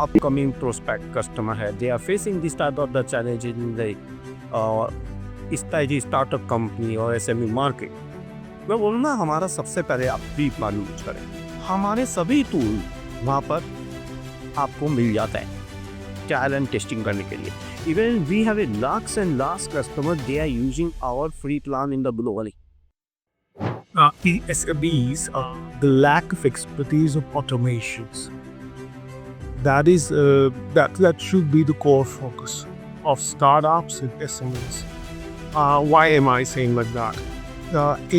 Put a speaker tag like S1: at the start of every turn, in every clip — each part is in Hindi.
S1: upcoming prospect customer है, they are facing this type of the challenge in the uh, इस टाइप की स्टार्टअप कंपनी और एसएमई मार्केट। मैं बोलूँ ना, हमारा सबसे पहले आप प्री प्लान यूज करें। हमारे सभी टूल वहाँ पर आपको मिल जाता है ट्रायल एंड टेस्टिंग करने के लिए। Even we have a lakhs and lakhs customer, they are using our free plan in the globally.
S2: SMEs, the lack of expertise of automations. That should be the core focus of startups and SMEs. Why am I saying like that?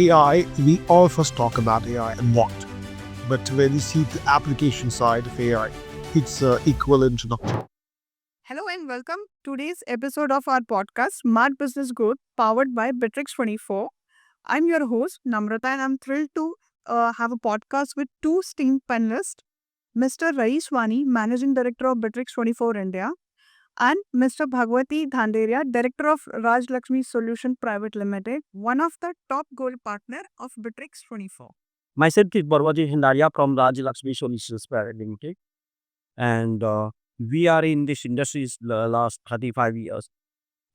S2: AI, we all first talk about AI and what, but when you see the application side of AI, it's equivalent to nothing.
S3: Hello and welcome to today's episode of our podcast, Smart Business Growth, powered by Bittrex24. I'm your host, Namrata, and I'm thrilled to have a podcast with two esteemed panelists, Mr. Rais Wani, Managing Director of Bittrex24 India, and Mr. Bhagwati Dhanderia, Director of Raj Lakshmi Solution Private Limited, one of the top gold partner of Bittrex24.
S1: Myself is Bhagwati Dhanderia from Raj Lakshmi Solutions Private Limited, and we are in this industry last 35 years.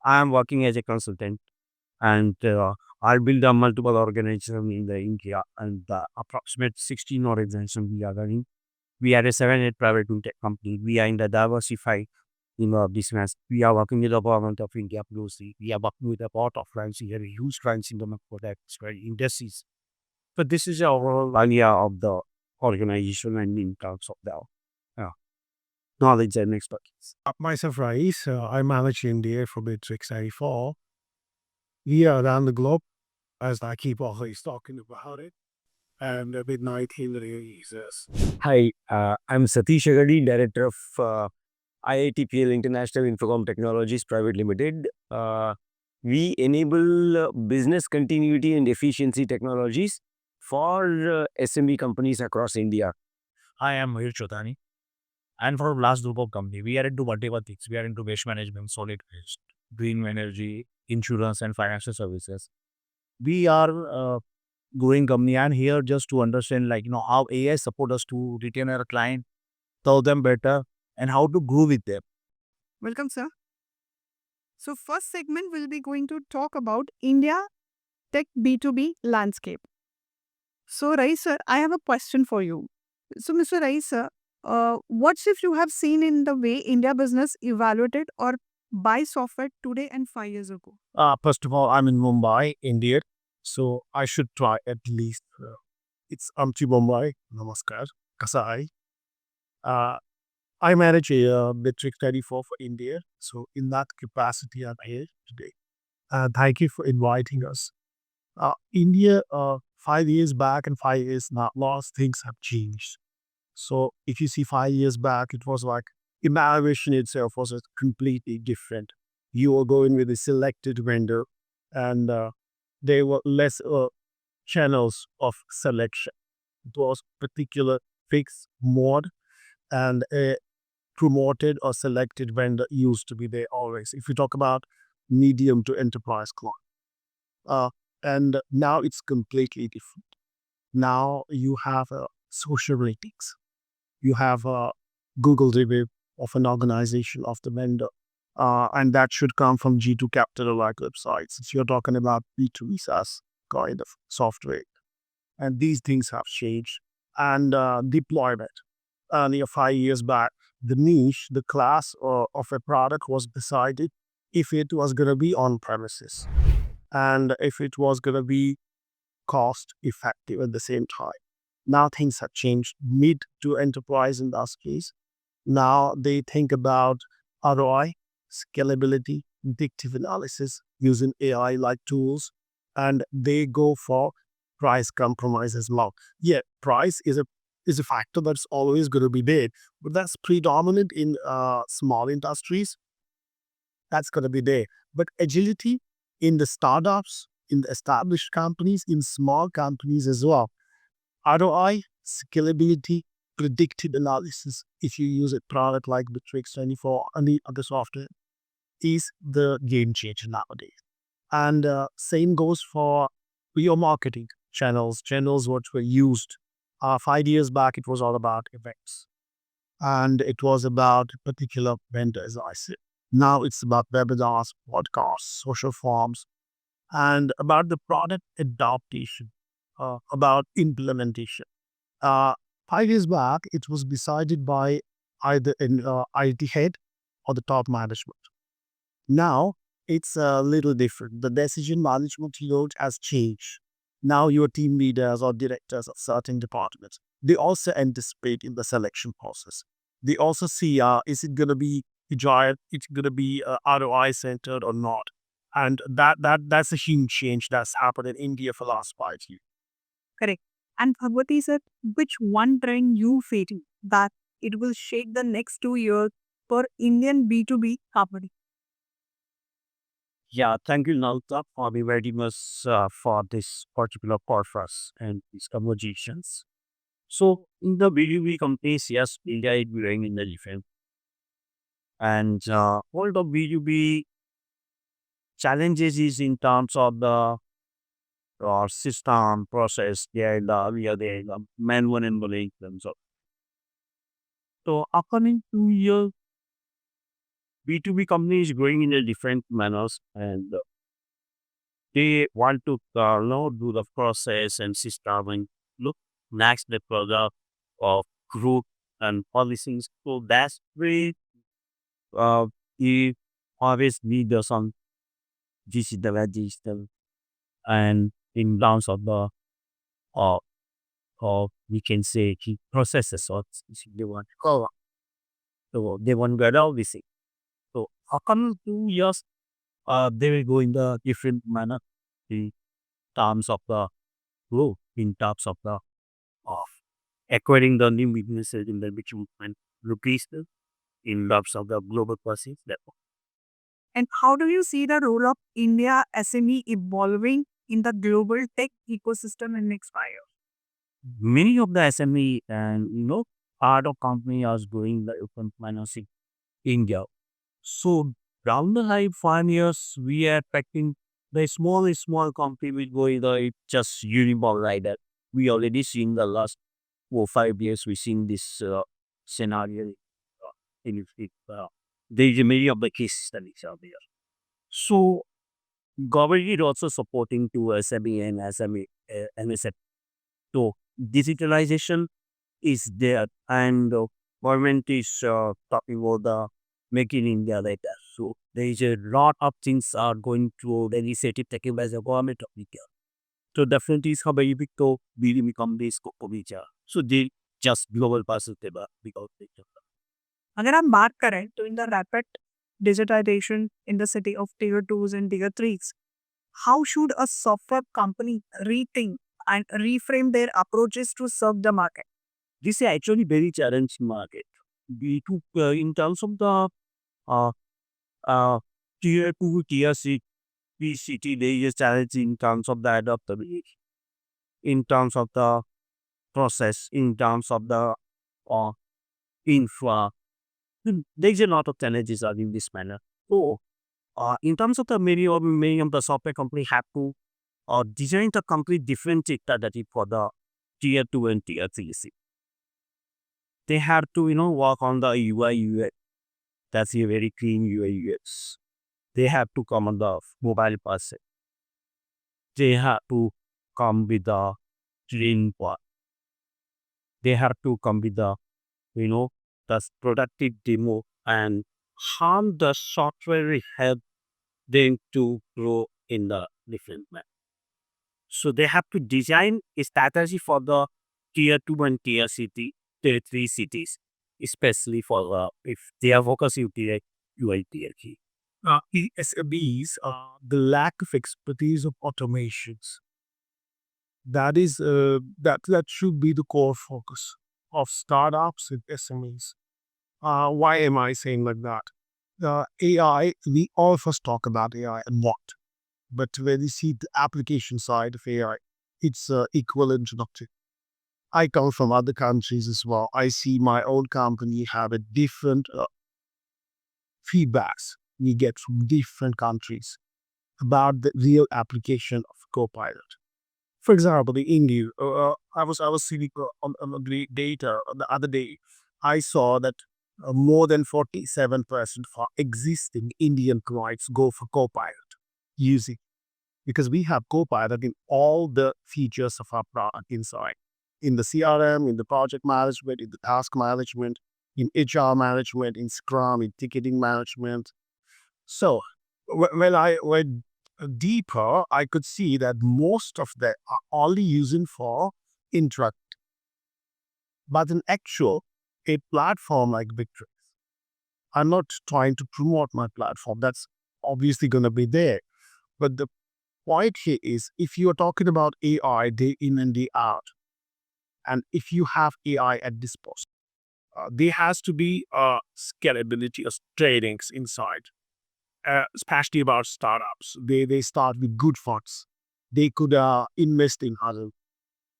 S1: I am working as a consultant, and I build a multiple organization in the India, and approximate 16 organizations we are running. We are a 7-8 private tech company. We are in the diversified business. We are working with the government of India closely. We are working with a lot of clients. We have a huge clients in the products, industries. But this is our overall idea of the organization and in terms of the knowledge and expertise.
S2: Myself, Rais, I manage India for Bittrex24. We are around the globe, as I keep always talking about it, and with 19 releases.
S1: Hi, I'm Satish Agadi, Director of IITPL International Infocom Technologies Private Limited. We enable business continuity and efficiency technologies for SME companies across India.
S4: Hi, I'm Mahir Chodani. And for last group of company, we are into multiple things. We are into waste management, solid waste, green energy, insurance, and financial services. We are growing company and here just to understand how AI support us to retain our client, serve them better, and how to grow with them.
S3: Welcome, sir. So, first segment we'll be going to talk about India tech B2B landscape. So, Rais sir, I have a question for you. So, Mr. Rais sir, what shift you have seen in the way India business evaluated or buy software today and 5 years ago?
S2: First of all, I'm in Mumbai, India, so I should try at least. It's Amchi Mumbai. Namaskar. Kasai. I manage a Bittrex24 for India, so in that capacity, I'm here today. Thank you for inviting us. India, 5 years back and 5 years now, lots of things have changed. So if you see 5 years back, it was like evaluation itself was completely different. You were going with a selected vendor, and there were less channels of selection. It was particular fixed mode, and a promoted or selected vendor used to be there always. If you talk about medium to enterprise client, and now it's completely different. Now you have social ratings. You have a Google review of an organization of the vendor. And that should come from G2 Capital like websites. If you're talking about B2B SaaS kind of software. And these things have changed. And deployment. 5 years back, the niche, the class of a product was decided if it was going to be on premises and if it was going to be cost effective at the same time. Now things have changed mid to enterprise industries. Now they think about ROI, scalability, predictive analysis using AI like tools, and they go for price compromise as well. Yeah, price is a factor that's always going to be there, but that's predominant in small industries. That's going to be there. But agility in the startups, in the established companies, in small companies as well. ROI, scalability, predictive analysis, if you use a product like Bittrex24 and the other software, is the game changer nowadays. And same goes for your marketing channels which were used. 5 years back, it was all about events. and it was about a particular vendor, as I said. Now it's about webinars, podcasts, social forums, and about the product adaptation, about implementation. Uh, 5 years back, it was decided by either an IT head or the top management. Now it's a little different. The decision management load has changed. Now your team leaders or directors of certain departments, they also anticipate in the selection process. They also see, is it going to be agile? It's going to be ROI centered or not? And that's a huge change that's happened in India for the last 5 years.
S3: Correct. And Bhagwati sir, which one trend you feel that it will shake the next 2 years for Indian B2B company?
S1: Yeah, thank you, Nalta, for the very much for this particular purpose and these conversations. So, in the B2B companies, yes, India is growing in the defense. And all the B2B challenges is in terms of the system process, the manual and in terms of. So, upcoming 2 years, B2B company is growing in a different manners and they want to do the process and system and look next the product of group and policies. So that's where uh, you always need some digital and in terms of the uh, we can say key processes or they want to cover. So they want to get all this thing. So upcoming 2 years, they will go in the different manner in terms of the growth, in terms of the of acquiring the new businesses in the which movement locations in terms of the global pursuits.
S3: And how do you see the role of India SME evolving in the global tech ecosystem in next 5 years?
S1: Many of the SME and part of company are growing the open finance in India. So down the line 5 years, we are expecting the small company will go either just uniform like that. We already seen the last 4 5 years. We seen this scenario in it. There is many of the case studies out there. So government is also supporting to SME and SME MSF. So digitalization is there, and government is talking about the make in India like that. So there is a lot of things are going through the initiative taken by the government of India. So definitely is how very big to be become this Kokovicha. So they just global passes because they
S3: अगर हम बात करें तो in the rapid digitization in the city of tier 2s and tier 3s, how should a software company rethink and reframe their approaches to serve the market?
S1: this is actually very challenging market. We took in terms of the uh, uh, tier 2, tier 3 city, there is a challenge in terms of the adaptability, in terms of the process, in terms of the uh, infra. There's a lot of challenges are in this manner. So, in terms of the many of the software company have to design the complete different strategy for the tier 2 and tier 3 city. They have to, work on the UI UX. That's a very clean UI UX. They have to come on the mobile person. They have to come with the train part. They have to come with the, the productive demo and how the software will help them to grow in the different manner. So they have to design a strategy for the tier 2 and tier 3 cities, especially for if they are focusing tier UI tier key.
S2: SMEs, the lack of expertise of automations. That should be the core focus of startups and SMEs. Why am I saying like that? AI, we all of us talk about AI and what, but when you see the application side of AI, it's equivalent to nothing. I come from other countries as well. I see my own company have a different feedbacks we get from different countries about the real application of Copilot. For example, in India, I was seeing on the data the other day. I saw that more than 47% of our existing Indian clients go for Copilot using, because we have Copilot in all the features of our product inside, in the CRM, in the project management, in the task management, in HR management, in Scrum, in ticketing management. So when I went deeper, I could see that most of them are only using for interact. But in actual, a platform like Victrix, I'm not trying to promote my platform. That's obviously going to be there. But the point here is, if you're talking about AI day in and day out, and if you have AI at disposal, there has to be scalability of tradings inside, especially about startups. They start with good funds. They could invest in other.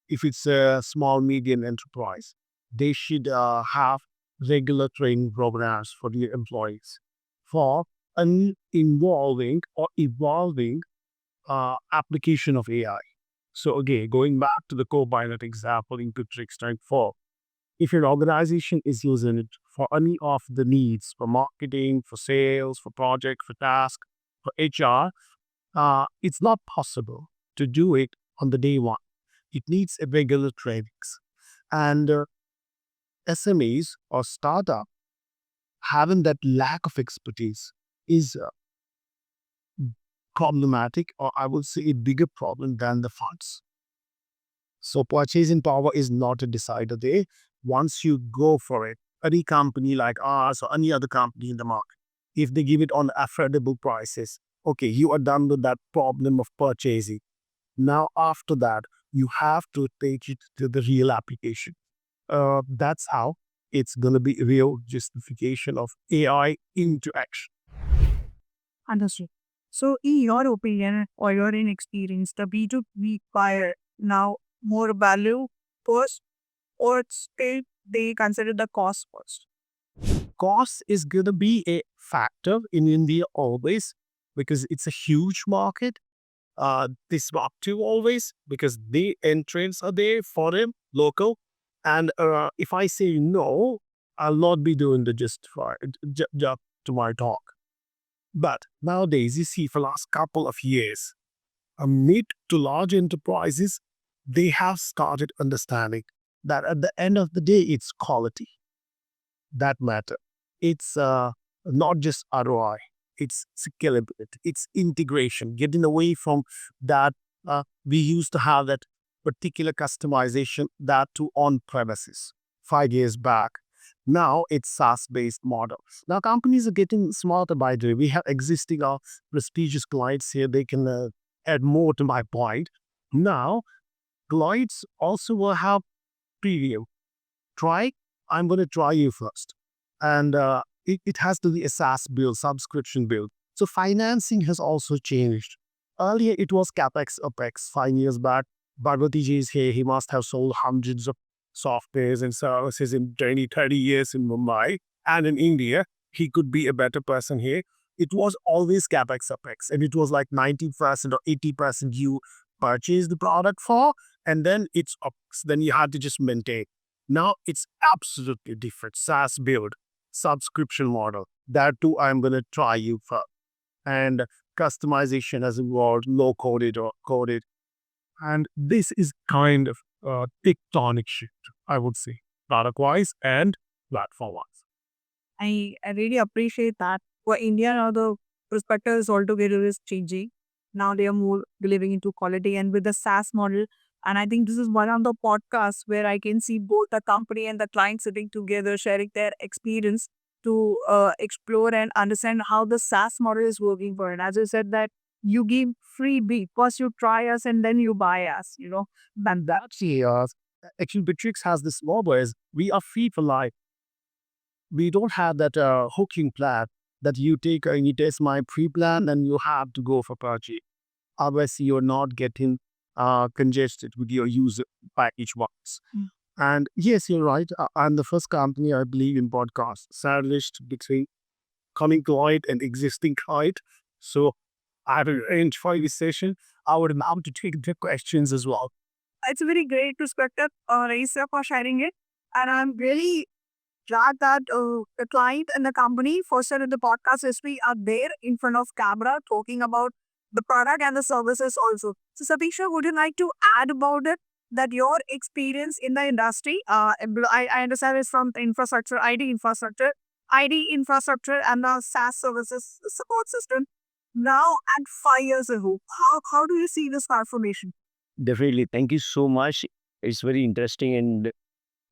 S2: If it's a small medium enterprise, they should have regular training programs for their employees for an involving or evolving application of AI. So again, going back to the Copilot example in Citrix Type 4, if your organization is using it for any of the needs, for marketing, for sales, for project, for task, for HR, it's not possible to do it on the day one. It needs a regular trainings. And SMEs or startup having that lack of expertise is problematic, or I would say a bigger problem than the funds. So purchasing power is not a decider there. Once you go for it, any company like ours or any other company in the market, if they give it on affordable prices, okay, you are done with that problem of purchasing. Now, after that, you have to take it to the real application. That's how it's going to be real justification of AI into action.
S3: Understood. So, in your opinion or your experience, the B2B buyer now more value first, or still they consider the cost first?
S2: Cost is going to be a factor in India always, because it's a huge market. Disruptive always, because the entrants are there, foreign, local. And if I say no, I'll not be doing the justify to my talk. But nowadays, you see, for last couple of years, mid to large enterprises, they have started understanding that at the end of the day, it's quality that matter. It's not just ROI. It's scalability. It's integration. Getting away from that, we used to have that particular customization, that to on premises 5 years back. Now it's SaaS-based model. Now companies are getting smarter by the way. We have existing prestigious clients here. They can add more to my point. Now clients also will have preview. I'm going to try you first. And it has to be a SaaS build, subscription build. So financing has also changed. Earlier, it was CapEx, OpEx 5 years back. Bhagwati ji is here. He must have sold hundreds of softwares and services in 20, 30 years in Mumbai and in India. He could be a better person here. It was always CapEx, OpEx. And it was like 90% or 80% you purchase the product for, and then it's OpEx. Then you had to just maintain. Now it's absolutely different. SaaS build, subscription model. That too, I'm going to try you for. And customization has evolved, low coded or coded. And this is kind of a tectonic shift, I would say, product wise and platform wise.
S3: I really appreciate that. For India now, the perspectives altogether is changing. Now they are more believing into quality and with the SaaS model. And I think this is one of the podcasts where I can see both the company and the client sitting together, sharing their experience to explore and understand how the SaaS model is working for it. As you said that you give freebie, first you try us and then you buy us,
S2: And that's actually Bitrix has this model is we are free for life. We don't have that hooking plan that you take and you test my pre-plan and you have to go for purchase. Otherwise, you're not getting congested with your user package once. And yes, you're right. I'm the first company, I believe, in podcast established between coming client and existing client. So I will enjoy this session. I would love to take the questions as well.
S3: It's a very great perspective, Raisa, for sharing it. And I'm really glad that the client and the company, first in the podcast history, are there in front of camera talking about the product and the services also. So, Sabisha, would you like to add about it? That your experience in the industry, I understand it's from the infrastructure, ID infrastructure and the SaaS services support system. Now and 5 years ago, how do you see this transformation?
S1: Definitely. Thank you so much. It's very interesting and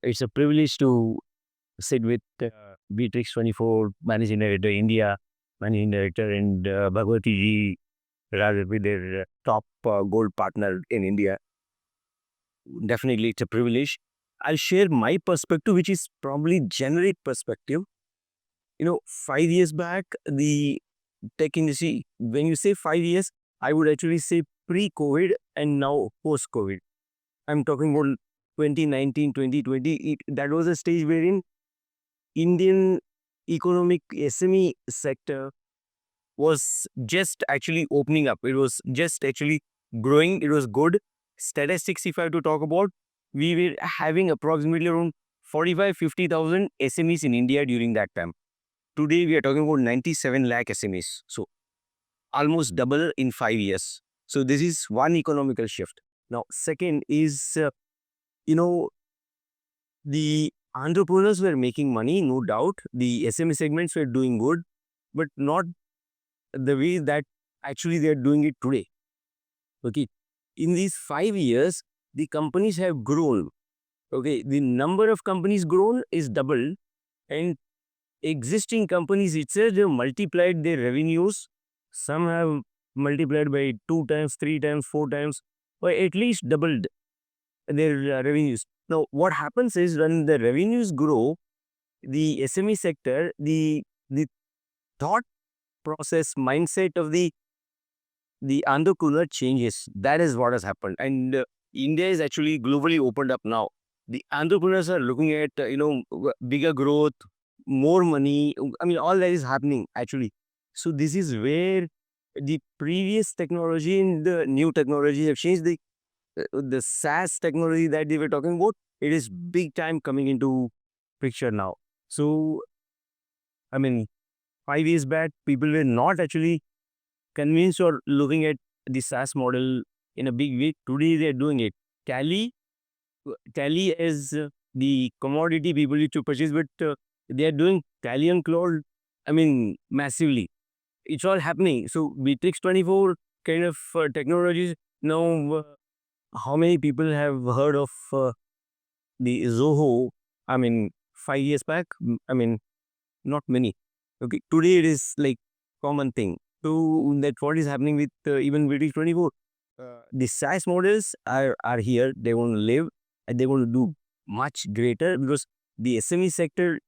S1: it's a privilege to sit with Beatrix 24 Managing Director India, Managing Director, and Bhagwati ji, rather with their top gold partner in India. Definitely, it's a privilege. I'll share my perspective, which is probably generic perspective. 5 years back, the tech industry, when you say 5 years, I would actually say pre-COVID and now post-COVID. I'm talking about 2019, 2020. That was a stage wherein Indian economic SME sector was just actually opening up. It was just actually growing. It was good. Statistics, if I have to talk about, we were having approximately around 45-50,000 SMEs in India during that time. Today, we are talking about 97 lakh SMEs. So, almost double in 5 years. So, this is one economical shift. Now, second is, the entrepreneurs were making money, no doubt. The SME segments were doing good, but not the way that actually they are doing it today. Okay. In these 5 years, the companies have grown. Okay. The number of companies grown is doubled, and existing companies itself have multiplied their revenues. Some have multiplied by 2 times, 3 times, 4 times, or at least doubled their revenues. Now, what happens is when the revenues grow, the SME sector, the thought process, mindset of the entrepreneur changes. That is what has happened. And India is actually globally opened up now. The entrepreneurs are looking at, bigger growth, more money. I mean, all that is happening actually. So this is where the previous technology and the new technology have changed. The SaaS technology that they were talking about, it is big time coming into picture now. So, I mean, 5 years back, people were not actually convinced or looking at the SaaS model in a big way. Today, they are doing it. Tally is the commodity people need to purchase, but they are doing Tally and Cloud, I mean, massively. It's all happening. So, Beatrix 24 kind of technologies now, how many people have heard of the Zoho? I mean, 5 years back, I mean, not many. Okay, today it is like common thing. So that what is happening with even Beatrix 24. The SaaS models are here. They want to live and they want to do much greater because the SME sector,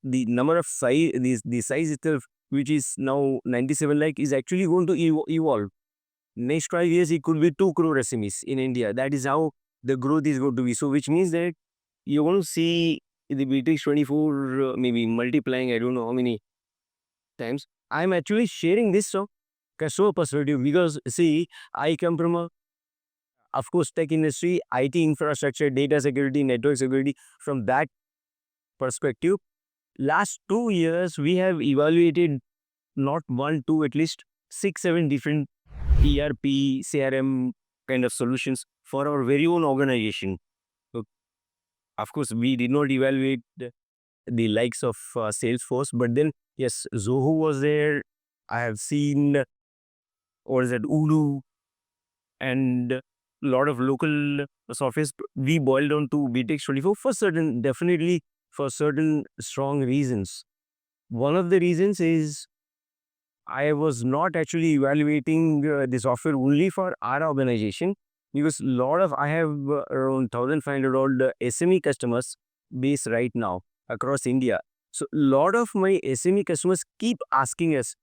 S1: the number of size, the size itself, which is now 97 lakh, is actually going to evolve. Next 5 years, it could be 2 crore SMEs in India. That is how the growth is going to be. So, which means that you're going to see the Beatrix 24 maybe multiplying, I don't know how many times. I'm actually sharing this customer perspective because, see, I come from of course, tech industry, IT infrastructure, data security, network security. From that perspective, last 2 years, we have evaluated not one, two, at least 6, 7 different ERP, CRM kind of solutions for our very own organization. So, of course, we did not evaluate the likes of Salesforce, but then, yes, Zoho was there. I have seen, or is it Ulu, and a lot of local softwares. We boiled down to Beatrix 24 for certain, definitely for certain strong reasons. One of the reasons is I was not actually evaluating the software only for our organization because I have around 1,500 old SME customers base right now across India. So, lot of my SME customers keep asking us,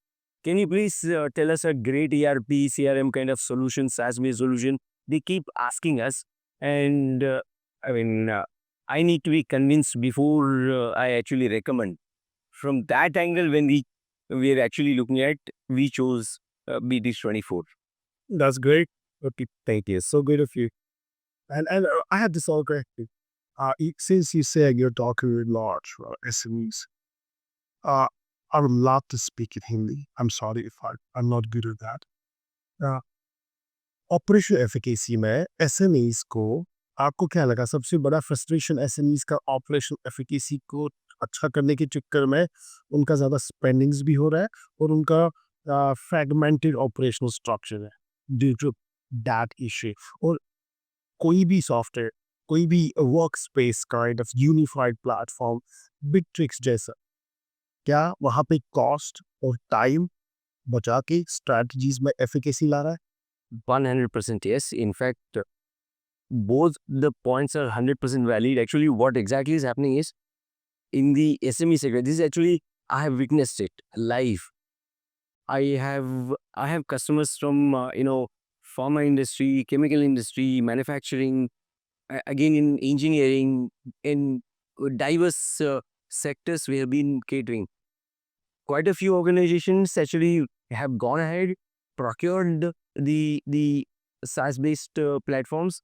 S1: can you please tell us a great ERP, CRM kind of solution, SaaS-based solution? They keep asking us, and I mean, I need to be convinced before I actually recommend. From that angle, when we are actually looking at, we chose Beatrix 24.
S2: That's great. Okay, thank you. So good of you. And I have this all correctly. Since you say you're talking with large SMEs, I would love to speak in Hindi. I'm sorry if I'm not good at that. Operational efficacy में एसएमईज को आपको क्या लगा सबसे बड़ा फ्रस्ट्रेशन एसएमईज का ऑपरेशनल एफिकेसी को अच्छा करने के चक्कर में उनका ज़्यादा स्पेंडिंग्स भी हो रहा है और उनका फ्रैगमेंटेड ऑपरेशनल स्ट्रक्चर है ड्यू टू दैट इशू और कोई भी सॉफ्टवेयर कोई भी work space kind of unified platform Bitrix जैसा क्या वहाँ पे कॉस्ट और टाइम बचा के स्ट्रैटेजीज में एफिकेसी ला रहा है
S1: 100% yes. In fact, both the points are 100% valid. Actually, what exactly is happening is in the SME sector. This is actually I have witnessed it live. I have customers from pharma industry, chemical industry, manufacturing, again in engineering, in diverse sectors we have been catering. Quite a few organizations actually have gone ahead, procured the SaaS-based platforms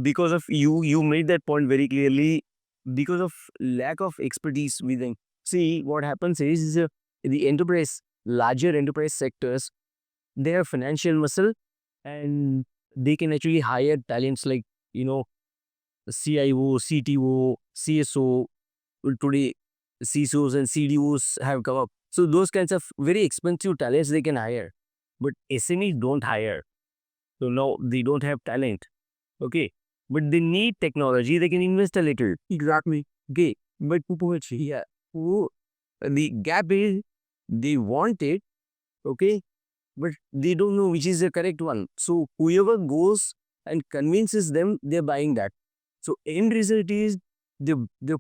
S1: because of you made that point very clearly, because of lack of expertise within. See, what happens is the larger enterprise sectors, they have financial muscle and they can actually hire talents like, CIO, CTO, CSO. Today, CISOs and CDOs have come up. So those kinds of very expensive talents they can hire. But SMEs don't hire. So no, they don't have talent. Okay. But they need technology, they can invest a little. Exactly. Okay. But yeah. The gap is they want it, okay, but they don't know which is the correct one. So whoever goes and convinces them, they're buying that. So end result is they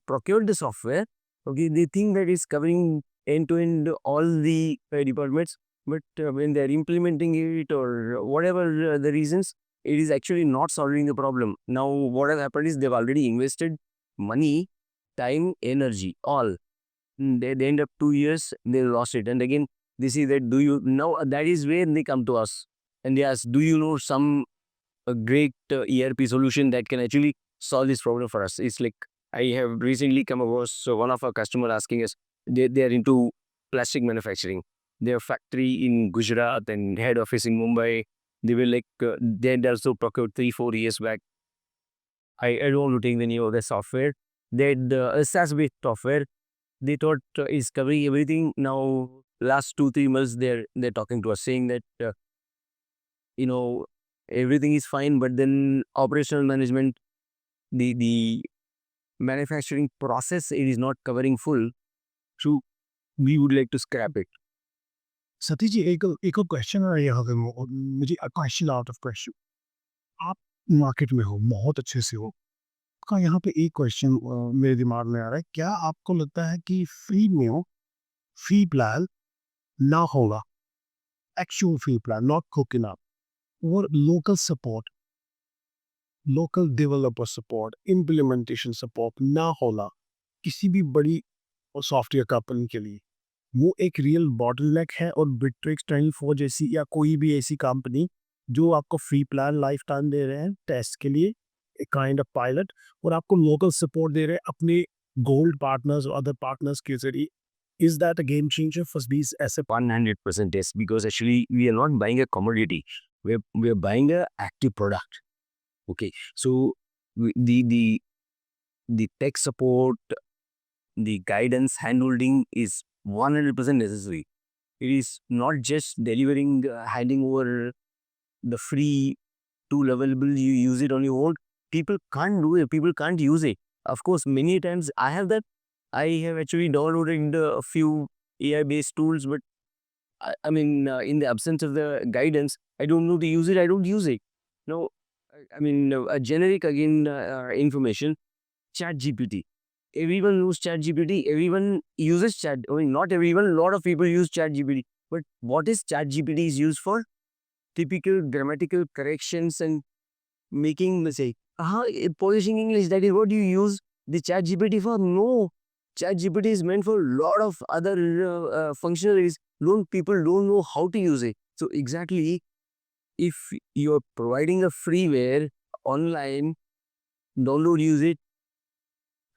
S1: procured the software, okay, they think that it's covering end-to-end all the departments, but when they're implementing it or whatever the reasons, it is actually not solving the problem. Now, what has happened is they've already invested money, time, energy, all. They end up 2 years, they lost it. And again, they see that that is where they come to us. And they ask, do you know some great ERP solution that can actually solve this problem for us? It's like, I have recently come across one of our customer asking us, they are into plastic manufacturing. Their factory in Gujarat and head office in Mumbai, they were like, they had also procured 3-4 years back. I don't want to take the name of the software. They had a SaaS-based software. They thought is covering everything. Now, last 2-3 months, they're talking to us saying that, everything is fine, but then operational management, the manufacturing process, it is not covering full. So we would like to scrap it.
S2: Satish ji एक और क्वेश्चन है यहाँ पे मुझे क्वेश्चन आउट ऑफ क्वेश्चन आप मार्केट में हो बहुत अच्छे से हो का यहाँ पे एक क्वेश्चन मेरे दिमाग में आ रहा है क्या आपको लगता है कि फ्री में हो फ्री प्लान ना होगा actual free plan not cooking up और local support local developer support implementation support ना होना किसी भी बड़ी सॉफ्टवेयर कंपनी के लिए वो एक रियल बॉटलनेक है और बिट्रिक्स 24 जैसी या कोई भी ऐसी कंपनी जो आपको फ्री प्लान लाइफ टाइम दे रहे हैं टेस्ट के लिए एक काइंड ऑफ पायलट और आपको लोकल सपोर्ट दे रहे हैं अपने गोल्ड पार्टनर्स और अदर पार्टनर्स के जरिए is that a game changer for these asset
S1: 100% yes, because actually we are not buying a commodity. We're buying a active product. Okay. So the tech support, the guidance, handholding is 100% necessary. It is not just delivering, handing over the free tool available, you use it on your own. People can't do it. People can't use it. Of course, many times I have that. I have actually downloaded a few AI-based tools, but I mean, in the absence of the guidance, I don't know to use it. I don't use it. No, I mean, a generic again information. ChatGPT. Everyone knows ChatGPT. Everyone uses Chat. I mean, not everyone. A lot of people use ChatGPT. But what is ChatGPT is used for? Typical grammatical corrections and making mistake. Polishing English. That is what you use the ChatGPT for. No, ChatGPT is meant for a lot of other functionalities. People don't know how to use it. So exactly, if you're providing a freeware online, download, use it.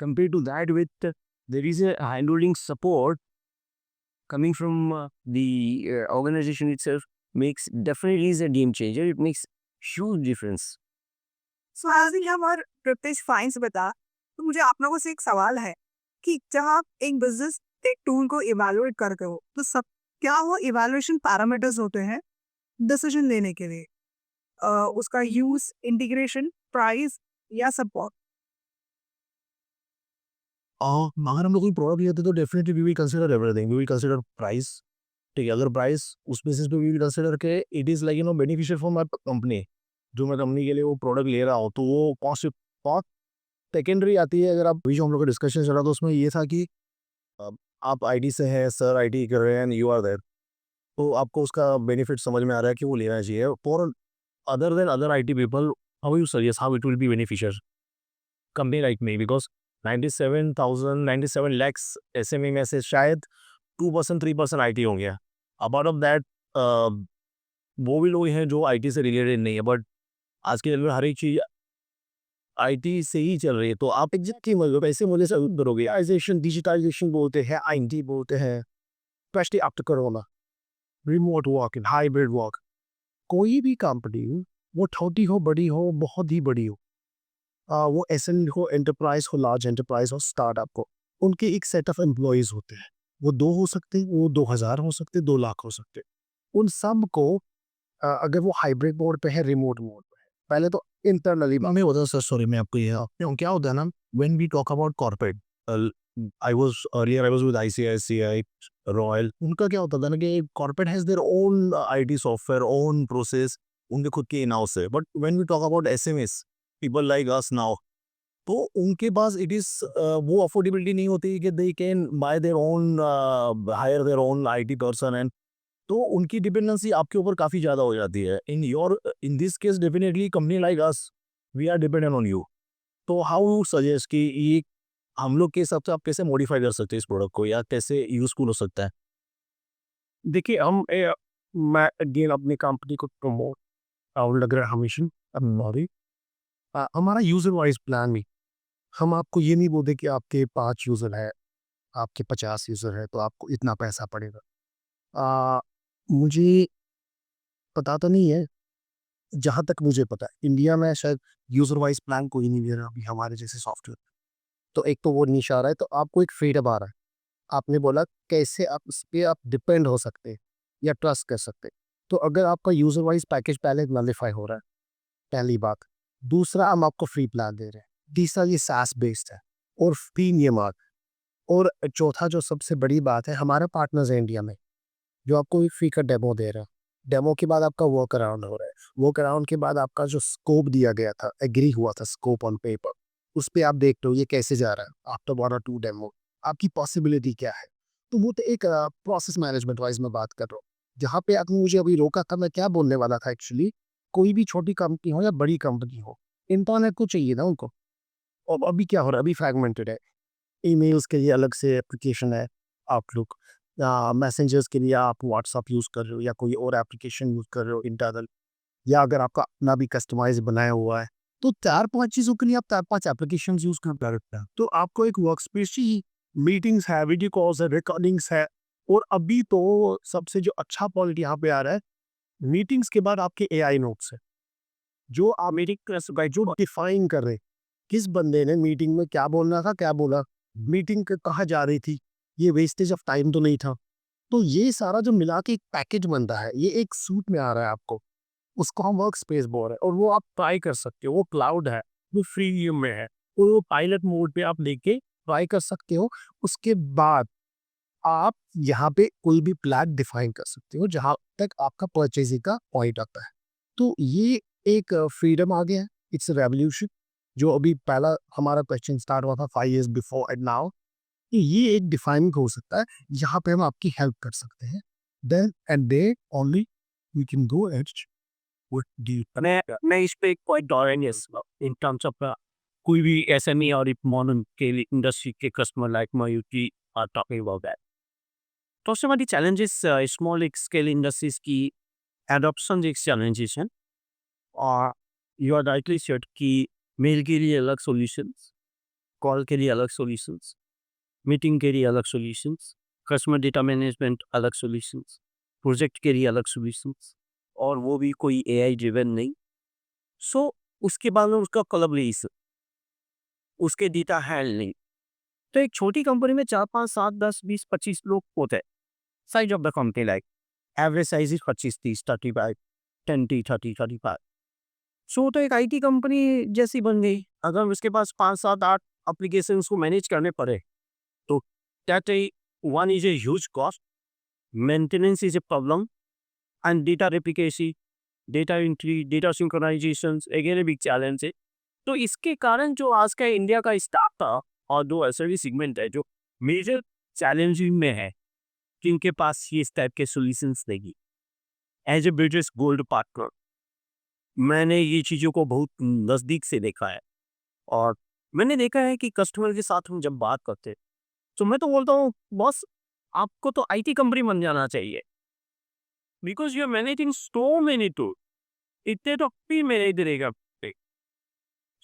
S1: compared to that, with there is a handholding support coming from the organization itself, makes definitely is a game changer. It makes huge difference.
S3: So as he हमारे प्रितेश फाइंस बता, तो मुझे आप लोगों से एक सवाल है कि जब आप एक बिजनेस एक टूल को इवेलुएट करते हो तो सब क्या वो इवेलुएशन पैरामीटर्स होते हैं डिसीजन लेने के लिए? उसका यूज, इंटीग्रेशन, प्राइस या सपोर्ट?
S4: अगर हम लोग कोई प्रोडक्ट लेते तो definitely we will consider everything, we will consider price. ठीक है, अगर प्राइस उस बेसिस पे वी विल कंसीडर के it is like beneficial for my company, जो मैं कंपनी के लिए वो प्रोडक्ट ले रहा हूँ, तो वो कॉस्ट कॉस्ट सेकेंडरी आती है। अगर आप अभी जो हम लोग का डिस्कशन चला था उसमें ये था कि आप आईटी से हैं, सर आईटी कर रहे हैं एंड यू आर देयर, तो आपको उसका बेनिफिट समझ में आ रहा है कि वो लेना चाहिए। For other than other IT people, how you suggest how it will be beneficial company like me, because 97 lakhs SME में से शायद 2% 3% आईटी होंगे। अपार्ट ऑफ दैट वो भी लोग हैं जो आईटी से रिलेटेड नहीं है, बट आज के दिन में हर एक चीज़ आईटी से ही चल रही है। तो आप एग्जैक्टली मतलब ऐसे मुझे से करोगे डिजिटाइजेशन बोलते हैं, आईटी बोलते हैं, specially after corona, remote work and hybrid work. कोई भी कंपनी, वो छोटी हो बड़ी हो बहुत ही बड़ी हो, वो एसएमई हो, एंटरप्राइज हो, लार्ज एंटरप्राइज हो, स्टार्टअप हो, उनके एक सेट ऑफ एम्प्लॉयज़ होते हैं। वो 2 हो सकते हैं, वो 2000 हो सकते हैं, 2 लाख हो सकते हैं। उन सब को अगर वो हाइब्रिड मोड पे है, रिमोट मोड पे है, पहले तो इंटरनली मैं होता सर, सॉरी मैं आपको ये क्या होता है ना, when we talk about corporate, I was with ICICI, Royal, उनका क्या होता था ना कि corporate has their own IT software, own process, उनके खुद के इन हाउस है। But when we talk about SMS, people like us now, तो उनके पास इट इज़ वो अफोर्डेबिलिटी नहीं होती कि they can buy their own, hire their own IT person, and तो उनकी डिपेंडेंसी आपके ऊपर काफ़ी ज़्यादा हो जाती है। In this case definitely company like us, we are dependent on you. तो हाउ यू सजेस्ट कि ये हम लोग के हिसाब से आप कैसे मॉडिफाई कर सकते हैं इस प्रोडक्ट को, या कैसे यूज़फुल हो सकता है?
S2: देखिए मैं अगेन अपनी कंपनी को प्रमोट और लग रहा है हमेशा हमारी हमारा यूज़र वाइज प्लान भी, हम आपको ये नहीं बोलते कि आपके 5 यूज़र है, आपके 50 यूज़र है तो आपको इतना पैसा पड़ेगा। मुझे पता तो नहीं है, जहाँ तक मुझे पता है इंडिया में शायद यूज़र वाइज प्लान कोई नहीं दे रहा अभी हमारे जैसे सॉफ्टवेयर। तो एक तो वो निश आ रहा है, तो आपको एक फ्रीडम आ रहा है। आपने बोला कैसे आप उस पे आप डिपेंड हो सकते हैं या ट्रस्ट कर सकते हैं। तो अगर आपका यूज़र वाइज पैकेज पहले नलिफाई हो रहा है, पहली बात। दूसरा, हम आपको फ्री प्लान दे रहे हैं। तीसरा, ये सास बेस्ड है और प्रीमियम आ। और चौथा जो सबसे बड़ी बात है, हमारे पार्टनर्स हैं इंडिया में जो आपको एक फ्री का डेमो दे रहा है। डेमो के बाद आपका वर्क अराउंड हो रहा है। वर्क अराउंड के बाद आपका जो स्कोप दिया गया था, एग्री हुआ था स्कोप ऑन पेपर, उस पे आप देख लो ये कैसे जा रहा है। आफ्टर 1 और 2 डेमो आपकी पॉसिबिलिटी क्या है। तो वो तो एक प्रोसेस मैनेजमेंट वाइज मैं बात कर रहा हूँ। जहाँ पे आपने मुझे अभी रोका था, मैं क्या बोलने वाला था एक्चुअली, कोई भी छोटी कंपनी हो या बड़ी कंपनी हो, इंटरनेट को चाहिए ना उनको। और अभी क्या हो रहा है, अभी फ्रैगमेंटेड है। ईमेल्स के लिए अलग से एप्लीकेशन है आउटलुक, मैसेंजर्स के लिए आप व्हाट्सअप यूज़ कर रहे हो या कोई और एप्लीकेशन यूज़ कर रहे हो इंटरनल, या अगर आपका अपना भी कस्टमाइज बनाया हुआ है, तो 4-5 चीज़ों के लिए आप 4-5 एप्लीकेशंस यूज़ कर सकते हैं। तो आपको एक वर्क स्पेस चाहिए, मीटिंग्स है, वीडियो कॉल्स है, रिकॉर्डिंग्स है। और अभी तो सबसे जो अच्छा पॉइंट यहाँ पे आ रहा है, मीटिंग्स के बाद आपके एआई नोट्स है, जो आप मीटिंग जो डिफाइन कर रहे हैं, किस बंदे ने मीटिंग में क्या बोलना था, क्या बोला, मीटिंग कहाँ जा रही थी, ये वेस्टेज ऑफ टाइम तो नहीं था। तो ये सारा जो मिला के एक पैकेज बनता है, ये एक सूट में आ रहा है आपको, उसको हम वर्क स्पेस बोल रहे हैं। और वो आप ट्राई कर सकते हो, वो क्लाउड है, वो फ्रीमियम में है, और वो पायलट मोड पे आप लेके ट्राई कर सकते हो। उसके बाद आप यहाँ पे कोई भी प्लान डिफाइन कर सकते हो जहाँ तक आपका परचेजिंग का पॉइंट आता है। तो ये एक फ्रीडम आ गया है, इट्स रेवोल्यूशन। जो अभी पहला हमारा क्वेश्चन स्टार्ट हुआ था 5 इयर्स बिफोर एंड नाउ, ये एक डिफाइनिंग हो सकता है जहाँ पे हम आपकी हेल्प कर सकते हैं। Then and they only we can go at what do you.
S1: मैं इस पे एक पॉइंट और है, यस, इन टर्म्स ऑफ कोई भी एसएमई और मॉडर्न के इंडस्ट्री के customer like Maruti are talking about that. तो उससे बड़ी चैलेंजेस स्मॉल स्केल इंडस्ट्रीज की एडॉप्शन एक चैलेंजेस हैं, और यू आर राइटली सेड कि मेल के लिए अलग सॉल्यूशंस, कॉल के लिए अलग सॉल्यूशंस, मीटिंग के लिए अलग सॉल्यूशंस, कस्टमर डेटा मैनेजमेंट अलग सॉल्यूशंस, प्रोजेक्ट के लिए अलग सॉल्यूशंस, और वो भी कोई एआई ड्रिवन नहीं। सो उसके बाद में उसका कोलैबोरेशन, उसके डेटा हैंडलिंग। तो एक छोटी कंपनी में 4, 5, 7, 10, 20, 25 लोग होते हैं। Size of the company like average size is 25, 30, 35, 20, 30, 35। सो तो एक आईटी कंपनी जैसी बन गई। अगर उसके पास 5, 7, 8 एप्लीकेशंस को मैनेज करने पड़े तो that one is a huge cost, maintenance is a problem, and data replication, data entry, data synchronisation again a big challenge है। तो इसके कारण जो आज का इंडिया का स्टार्टअप और जो सर्विस सेगमेंट है जो मेजर चैलेंजिंग में है, जिनके पास ये इस टाइप के सॉल्यूशंस देगी। As a British gold partner मैंने ये चीज़ों को बहुत नज़दीक से देखा है, और मैंने देखा है कि कस्टमर के साथ हम जब बात करते हैं तो मैं तो बोलता हूँ बॉस आपको तो आईटी कंपनी बन जाना चाहिए, because you are managing so many tool, इतने तो भी मैनेज रहेगा।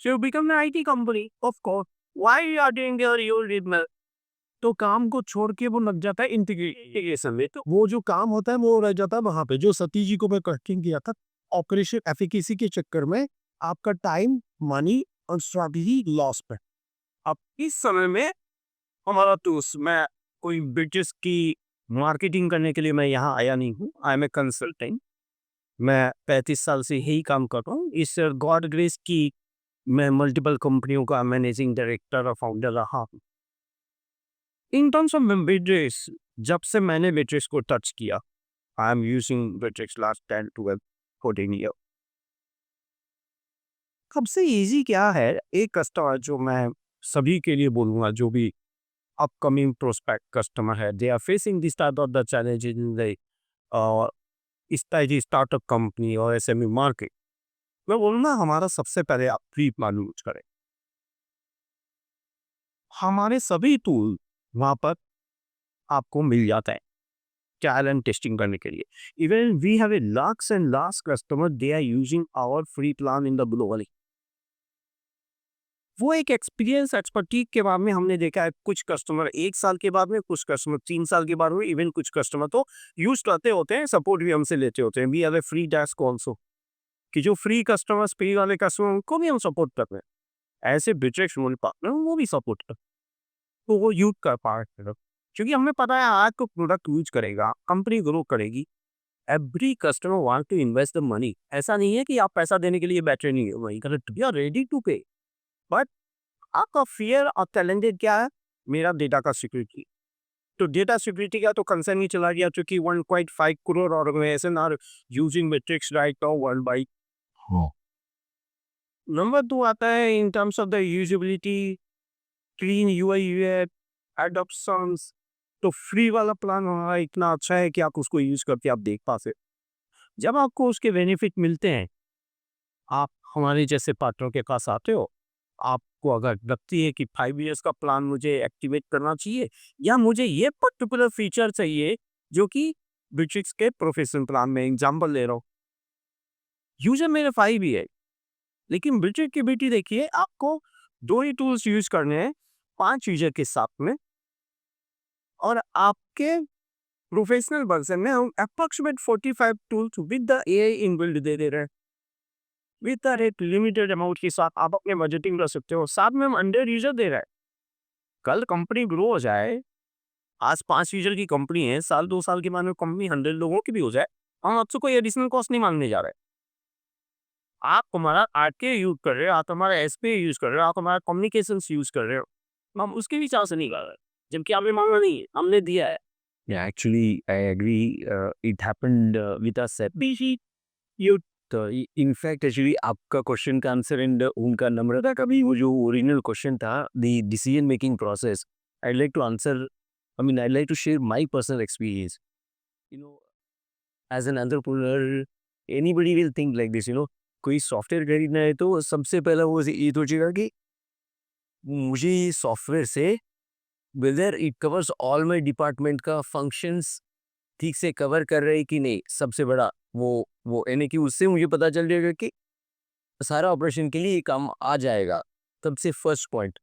S1: So become an IT company, of course. Why you are doing your email? तो काम को छोड़ के वो लग जाता है इंटीग्रेशन में। तो
S2: वो जो काम होता है वो रह जाता है वहां पे। जो सतीश जी को मैं कटिंग किया था, ऑपरेशन एफिकेसी के चक्कर में आपका टाइम, मनी और स्ट्रैटेजी लॉस पे।
S1: अब इस समय में हमारा तो मैं कोई ब्रिटिश की मार्केटिंग करने के लिए मैं यहाँ आया नहीं हूँ। I am a consultant. मैं 35 साल से यही काम कर रहा हूँ। इस गॉड ग्रेस की मैं मल्टीपल कंपनियों का मैनेजिंग डायरेक्टर और फाउंडर रहा हूँ। इन टर्म्स ऑफ ब्रिटिश, जब से मैंने ब्रिटिश को टच किया, I am using British last 10, 12, 14 year. सबसे इजी क्या है, एक कस्टमर जो मैं सभी के लिए बोलूँगा, जो भी अपकमिंग प्रोस्पेक्ट कस्टमर है, they are facing this type of the challenge in the startup company और एसएमई मार्केट। मैं बोलूँगा हमारा सबसे पहले आप प्री प्लान यूज करें। हमारे सभी टूल वहाँ पर आपको मिल जाता है ट्रायल एंड टेस्टिंग करने के लिए। Even we have a lakhs and lakhs customer, they are using our free plan in the globally. वो एक एक्सपीरियंस एक्सपर्टीज के बाद में हमने देखा है, कुछ कस्टमर 1 साल के बाद में, कुछ कस्टमर 3 साल के बाद में, इवन कुछ कस्टमर तो यूज करते होते हैं, सपोर्ट भी हमसे लेते होते हैं। We have a free desk also, कि जो फ्री कस्टमर्स, फ्री वाले कस्टमर, उनको भी हम सपोर्ट कर रहे हैं। ऐसे बिटरेक्स पार्टनर वो भी सपोर्ट कर, तो वो यूज कर पा रहे हैं। क्योंकि हमें पता है आज को प्रोडक्ट यूज करेगा, कंपनी ग्रो करेगी, every customer want to invest the money. ऐसा नहीं है कि आप पैसा देने के लिए बैठे नहीं हो, वही correct, we are ready to pay, but आपका फियर और टैलेंटेड क्या है? मेरा डेटा का सिक्योरिटी। तो डेटा सिक्योरिटी का तो कंसर्न ही चला गया, क्योंकि 1.5 crore organization are using matrix right now world wide. Number 2 आता है in terms of the usability, clean UI UX, adoptions. तो फ्री वाला प्लान हमारा इतना अच्छा है कि आप उसको यूज करके आप देख पाते। जब आपको उसके बेनिफिट मिलते हैं, आप हमारे जैसे पार्टनर के पास आते हो, आपको अगर लगती है कि 5 इयर्स का प्लान मुझे एक्टिवेट करना चाहिए, या मुझे ये पर्टिकुलर फीचर चाहिए जो कि बिट्रिक्स के प्रोफेशनल प्लान में, एग्जांपल ले रहा हूँ, यूजर मेरे 5 ही है, लेकिन बिट्रिक्स की बेटी देखिए, आपको 2 ही टूल्स यूज करने हैं 5 यूजर के साथ में, और आपके प्रोफेशनल वर्जन में हम approximate 45 tools with the AI inbuilt दे रहे हैं। With the rate limited amount के साथ आप अपने बजटिंग कर सकते हो, साथ में हम 100 यूजर दे रहे हैं। कल कंपनी ग्रो हो जाए, आज 5 यूजर की कंपनी है, साल 2 साल के बाद में कंपनी 100 लोगों की भी हो जाए, हम आपसे कोई एडिशनल कॉस्ट नहीं मांगने जा रहे। आप हमारा आरके यूज कर रहे हो, आप हमारा एसपी यूज कर रहे हो, आप हमारा कम्युनिकेशन यूज कर रहे हो, हम उसके भी चार्ज नहीं कर रहे, जबकि आपने मांगा नहीं है, हमने दिया है। Yeah, actually, I agree. It happened with us at BC. You, in fact actually आपका क्वेश्चन का आंसर एंड उनका नम्रता का भी, वो जो ओरिजिनल क्वेश्चन था, the decision making process, I like to answer, I mean I like to share my personal experience. You know, as an entrepreneur, anybody will think like this, कोई सॉफ्टवेयर खरीदना है तो सबसे पहला वो ये सोचेगा कि मुझे सॉफ्टवेयर से whether it covers all my department का फंक्शंस ठीक से कवर कर रहे कि नहीं। सबसे बड़ा वो यानी कि उससे मुझे पता चल जाएगा कि सारा ऑपरेशन के लिए ये काम आ जाएगा। तब से first point,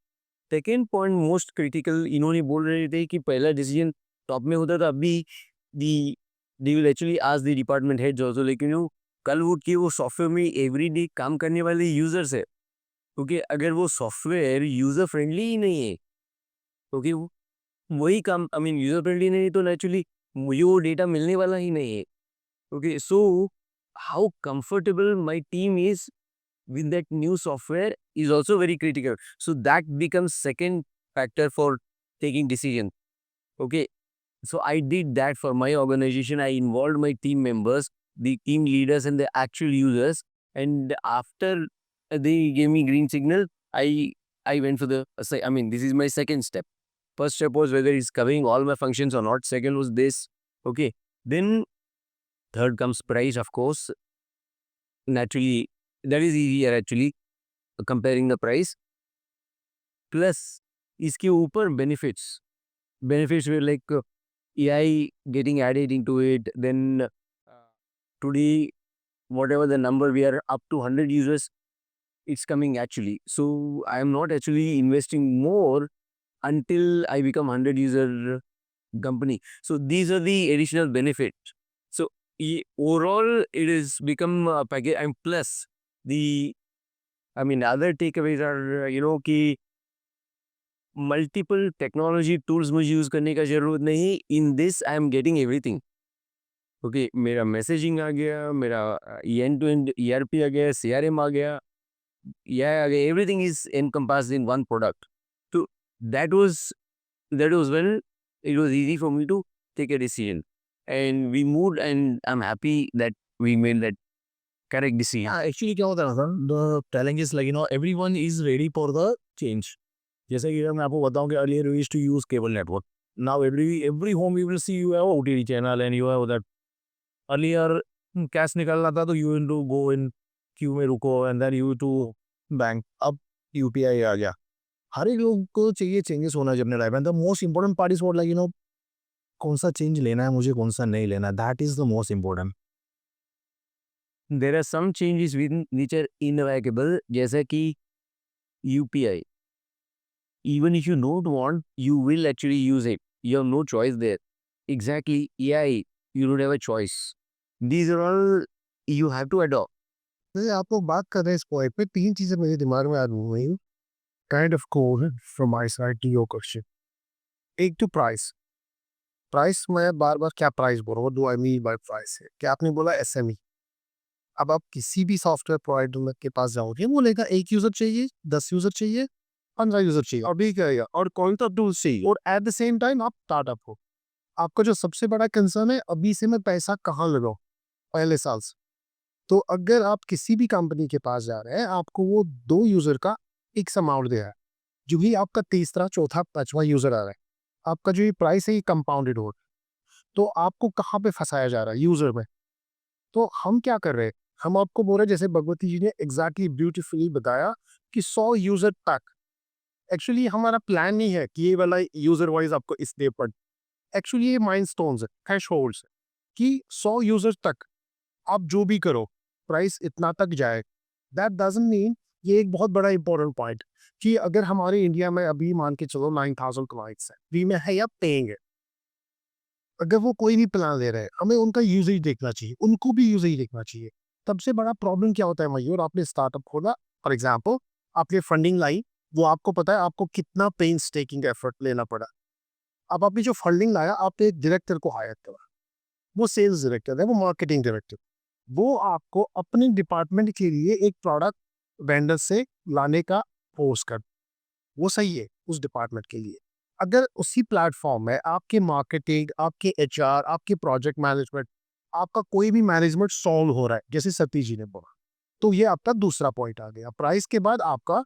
S1: second point most critical, इन्होंने बोल रहे थे कि पहला डिसीजन टॉप में होता था, अभी दी they will actually ask the department heads also, लेकिन वो कल वो कि वो सॉफ्टवेयर में एवरीडे काम करने वाले यूजर्स है, क्योंकि अगर वो सॉफ्टवेयर यूजर फ्रेंडली ही नहीं है, क्योंकि वही काम आई मीन यूजर फ्रेंडली नहीं तो नेचुरली मुझे वो डेटा मिलने वाला ही नहीं है। Okay, so how comfortable my team is with that new software is also very critical. So that becomes second factor for taking decision. Okay. So I did that for my organization. I involved my team members, the team leaders and the actual users. And after they gave me green signal, I went for the, I mean, this is my second step. First step was whether it's covering all my functions or not. Second was this. Okay. Then third comes price, of course. Naturally, that is easier actually, comparing the price. Plus, इसके ऊपर benefits. Benefits were like AI getting added into it. Then today, whatever the number, we are up to 100 users. It's coming actually. So I am not actually investing more until I become 100 user company. So these are the additional benefits. So overall, it is become a package. And plus, the I mean, other takeaways are, कि मल्टीपल टेक्नोलॉजी टूल्स मुझे यूज़ करने का ज़रूरत नहीं। In this I am getting everything. Okay, मेरा मैसेजिंग आ गया, मेरा एंड टू एंड ईआरपी आ गया, सीआरएम आ गया, एआई आ गया, everything is encompassed in one product. तो that was when it was easy for me to take a decision and we moved and I am happy that we made that correct decision.
S4: Actually क्या होता है ना sir, the challenge is like everyone is ready for the change. जैसे कि अगर मैं आपको बताऊं कि earlier we used to use cable network, now every home you will see you have OTT channel and you have that. Earlier cash निकालना था तो you to go in queue में रुको and then you to bank. अब यूपीआई आ गया, हर एक लोग को चाहिए चेंजेस होना चाहिए अपने लाइफ में। The most important part is what like कौन सा चेंज लेना है मुझे, कौन सा नहीं लेना, that is the most important.
S1: There are some changes which are inevitable, जैसे कि UPI. Even if you don't want, you will actually use it. You have no choice there. Exactly. AI, you don't have a choice. These are all you have to adopt.
S2: जैसे आप लोग बात कर रहे हैं इस पॉइंट पे, तीन चीजें मेरे दिमाग में आ रही हैं kind of core from my side to your question. एक तो प्राइस। प्राइस मैं बार बार क्या प्राइस बोल रहा हूँ, do I mean by price है क्या आपने बोला एसएमई। अब आप किसी भी सॉफ्टवेयर प्रोवाइडर के पास जाओगे, वो लेगा 1 यूजर चाहिए, 10 यूजर चाहिए, 15 यूजर चाहिए, और भी कहेगा और कौन सा टूल चाहिए। और एट द सेम टाइम आप स्टार्टअप हो, आपका जो सबसे बड़ा कंसर्न है अभी से मैं पैसा कहाँ लगाऊं पहले साल से। तो अगर आप किसी भी कंपनी के पास जा रहे हैं, आपको वो 2 यूजर का एक अमाउंट दे रहा है, जो ही आपका तीसरा चौथा पांचवा यूजर आ रहा है, आपका जो ये प्राइस है ये कंपाउंडेड हो रहा है। तो आपको कहाँ पे फंसाया जा रहा है, यूजर में। तो हम क्या कर रहे हैं, हम आपको बोल रहे हैं, जैसे भगवती जी ने एग्जैक्टली ब्यूटीफुली बताया कि 100 यूजर तक। एक्चुअली हमारा प्लान नहीं है कि ये वाला यूजर वाइज आपको इसलिए पढ़, एक्चुअली ये माइलस्टोन्स है, थ्रेशहोल्ड्स है कि 100 यूजर तक आप जो भी करो प्राइस इतना तक जाए। दैट डजंट मीन, ये एक बहुत बड़ा इंपॉर्टेंट पॉइंट, कि अगर हमारे इंडिया में अभी मान के चलो 9000 क्लाइंट्स है, फ्री में है या पेइंग है, अगर वो कोई भी प्लान ले रहे हैं, हमें उनका यूजेज देखना चाहिए, उनको भी यूजेज देखना चाहिए। सबसे बड़ा प्रॉब्लम क्या होता है मयूर, आपने स्टार्टअप खोला, फॉर एग्जाम्पल आपने फंडिंग लाई, वो आपको पता है आपको कितना पेन्स टेकिंग एफर्ट लेना पड़ा। अब आपने जो फंडिंग लाया, आपने एक डायरेक्टर को हायर करा, वो सेल्स डायरेक्टर है, वो मार्केटिंग डायरेक्टर, वो आपको अपने डिपार्टमेंट के लिए एक प्रोडक्ट वेंडर से लाने का फोर्स कर, वो सही है उस डिपार्टमेंट के लिए। अगर उसी प्लेटफॉर्म में आपके मार्केटिंग, आपके एचआर, आपके प्रोजेक्ट मैनेजमेंट, आपका कोई भी मैनेजमेंट सॉल्व हो रहा है, जैसे सतीश जी ने बोला, तो ये आपका दूसरा पॉइंट आ गया। प्राइस के बाद आपका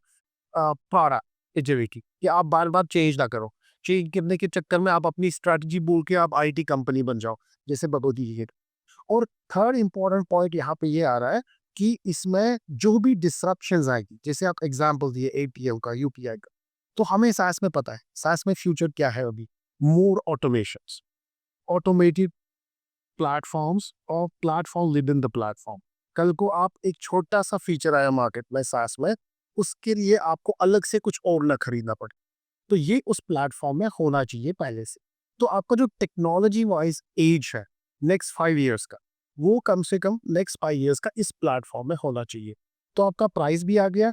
S2: पारा एजिलिटी, कि आप बार बार चेंज ना करो, चेंज करने के चक्कर में आप अपनी स्ट्रैटेजी बोल के आप आईटी कंपनी बन जाओ, जैसे भगवती जी। और थर्ड इंपॉर्टेंट पॉइंट यहाँ पे ये आ रहा है कि इसमें जो भी डिसरप्शन आएगी, जैसे आप एग्जाम्पल दिए एपीएल का, यूपीआई का, तो हमें सास में पता है सास में फ्यूचर क्या है अभी, मोर ऑटोमेशन, ऑटोमेटेड प्लेटफॉर्म्स और platform with in the platform. कल को आप एक छोटा सा फीचर आया मार्केट में सास में, उसके लिए आपको अलग से कुछ और ना खरीदना पड़े, तो ये उस प्लेटफॉर्म में होना चाहिए पहले से। तो आपका जो टेक्नोलॉजी वाइज एज है नेक्स्ट 5 ईयर्स का, वो कम से कम नेक्स्ट 5 ईयर्स का इस प्लेटफॉर्म में होना चाहिए। तो आपका प्राइस भी आ गया,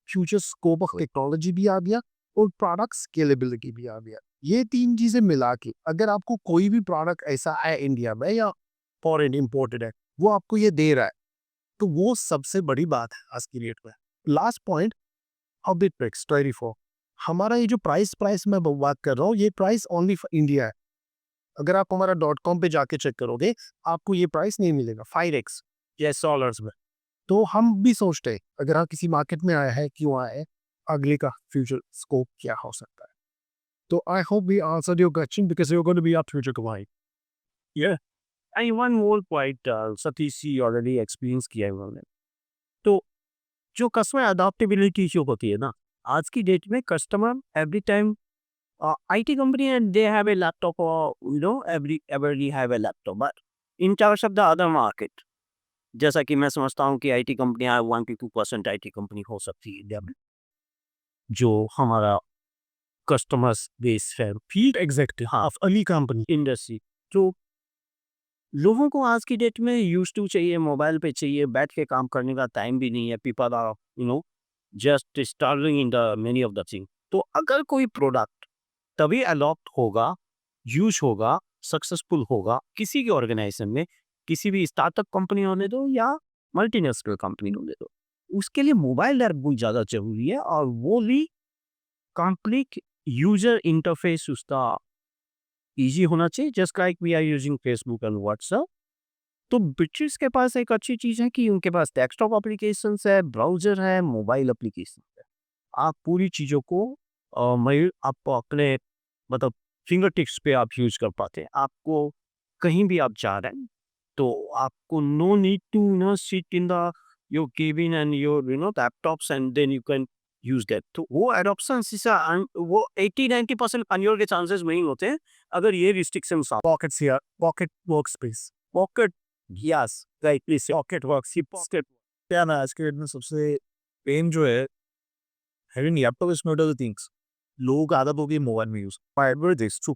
S2: फ्यूचर स्कोप ऑफ टेक्नोलॉजी भी आ गया और प्रोडक्ट स्केलेबिलिटी भी आ गया। ये 3 चीज़ें मिला के अगर आपको कोई भी प्रोडक्ट ऐसा है इंडिया में या फॉरेन इंपोर्टेड है, वो आपको ये दे रहा है, तो वो सबसे बड़ी बात है आज की डेट में। लास्ट पॉइंट ऑफ बिट्रिक्स 24, हमारा ये जो प्राइस मैं बात कर रहा हूँ, ये प्राइस ओनली फॉर इंडिया है। अगर आप हमारा .com पे जाके चेक करोगे, आपको ये प्राइस नहीं मिलेगा 5x US डॉलर्स में। तो हम भी सोचते हैं अगर आप किसी मार्केट में आया है, क्यों आया है, अगले का फ्यूचर स्कोप क्या हो सकता है। तो I hope we answered your question because you are going to be our future client.
S1: Yeah. And one more point, Satish ji already experience किया है उन्होंने। तो जो कस्टमर अडॉप्टेबिलिटी जो होती है ना, आज की डेट में customer every time IT company and they have a laptop or everybody have a laptop, but in terms of the other market, जैसा कि मैं समझता हूँ कि IT कंपनियां 1 to 2% IT कंपनी हो सकती है इंडिया में, जो हमारा कस्टमर्स बेस है
S2: field executive of any company.
S1: Industry. तो लोगों को आज की डेट में यूज टू चाहिए, मोबाइल पे चाहिए, बैठ के काम करने का टाइम भी नहीं है। People are just starting in the many of the thing. तो अगर कोई प्रोडक्ट तभी अडॉप्ट होगा, यूज होगा, सक्सेसफुल होगा किसी की ऑर्गेनाइजेशन में, किसी भी स्टार्टअप कंपनी होने दो या मल्टीनेशनल कंपनी होने दो, उसके लिए मोबाइल ऐप बहुत ज़्यादा जरूरी है, और वो भी कंप्लीट यूजर इंटरफेस उसका ईजी होना चाहिए, just like we are using Facebook and WhatsApp. तो बिट्रिक्स के पास एक अच्छी चीज़ है कि उनके पास डेस्कटॉप एप्लीकेशंस है, ब्राउजर है, मोबाइल एप्लीकेशन है। आप पूरी चीज़ों को आप अपने मतलब फिंगर टिप्स पे आप यूज कर पाते हैं। आपको कहीं भी आप जा रहे हैं तो आपको no need to sit in the your cabin and your laptops and then you can use that. तो वो एडॉप्शन वो 80-90% फेल्योर के चांसेस नहीं होते हैं अगर ये रिस्ट्रिक्शंस आप
S2: पॉकेट्स या pocket workspace.
S1: Pocket. Yes, rightly से
S2: पॉकेट वर्क सी पॉकेट क्या ना आज के डेट में सबसे पेन जो है having laptop is not the things. लोगों का आदत होगी मोबाइल में use. My advice is true.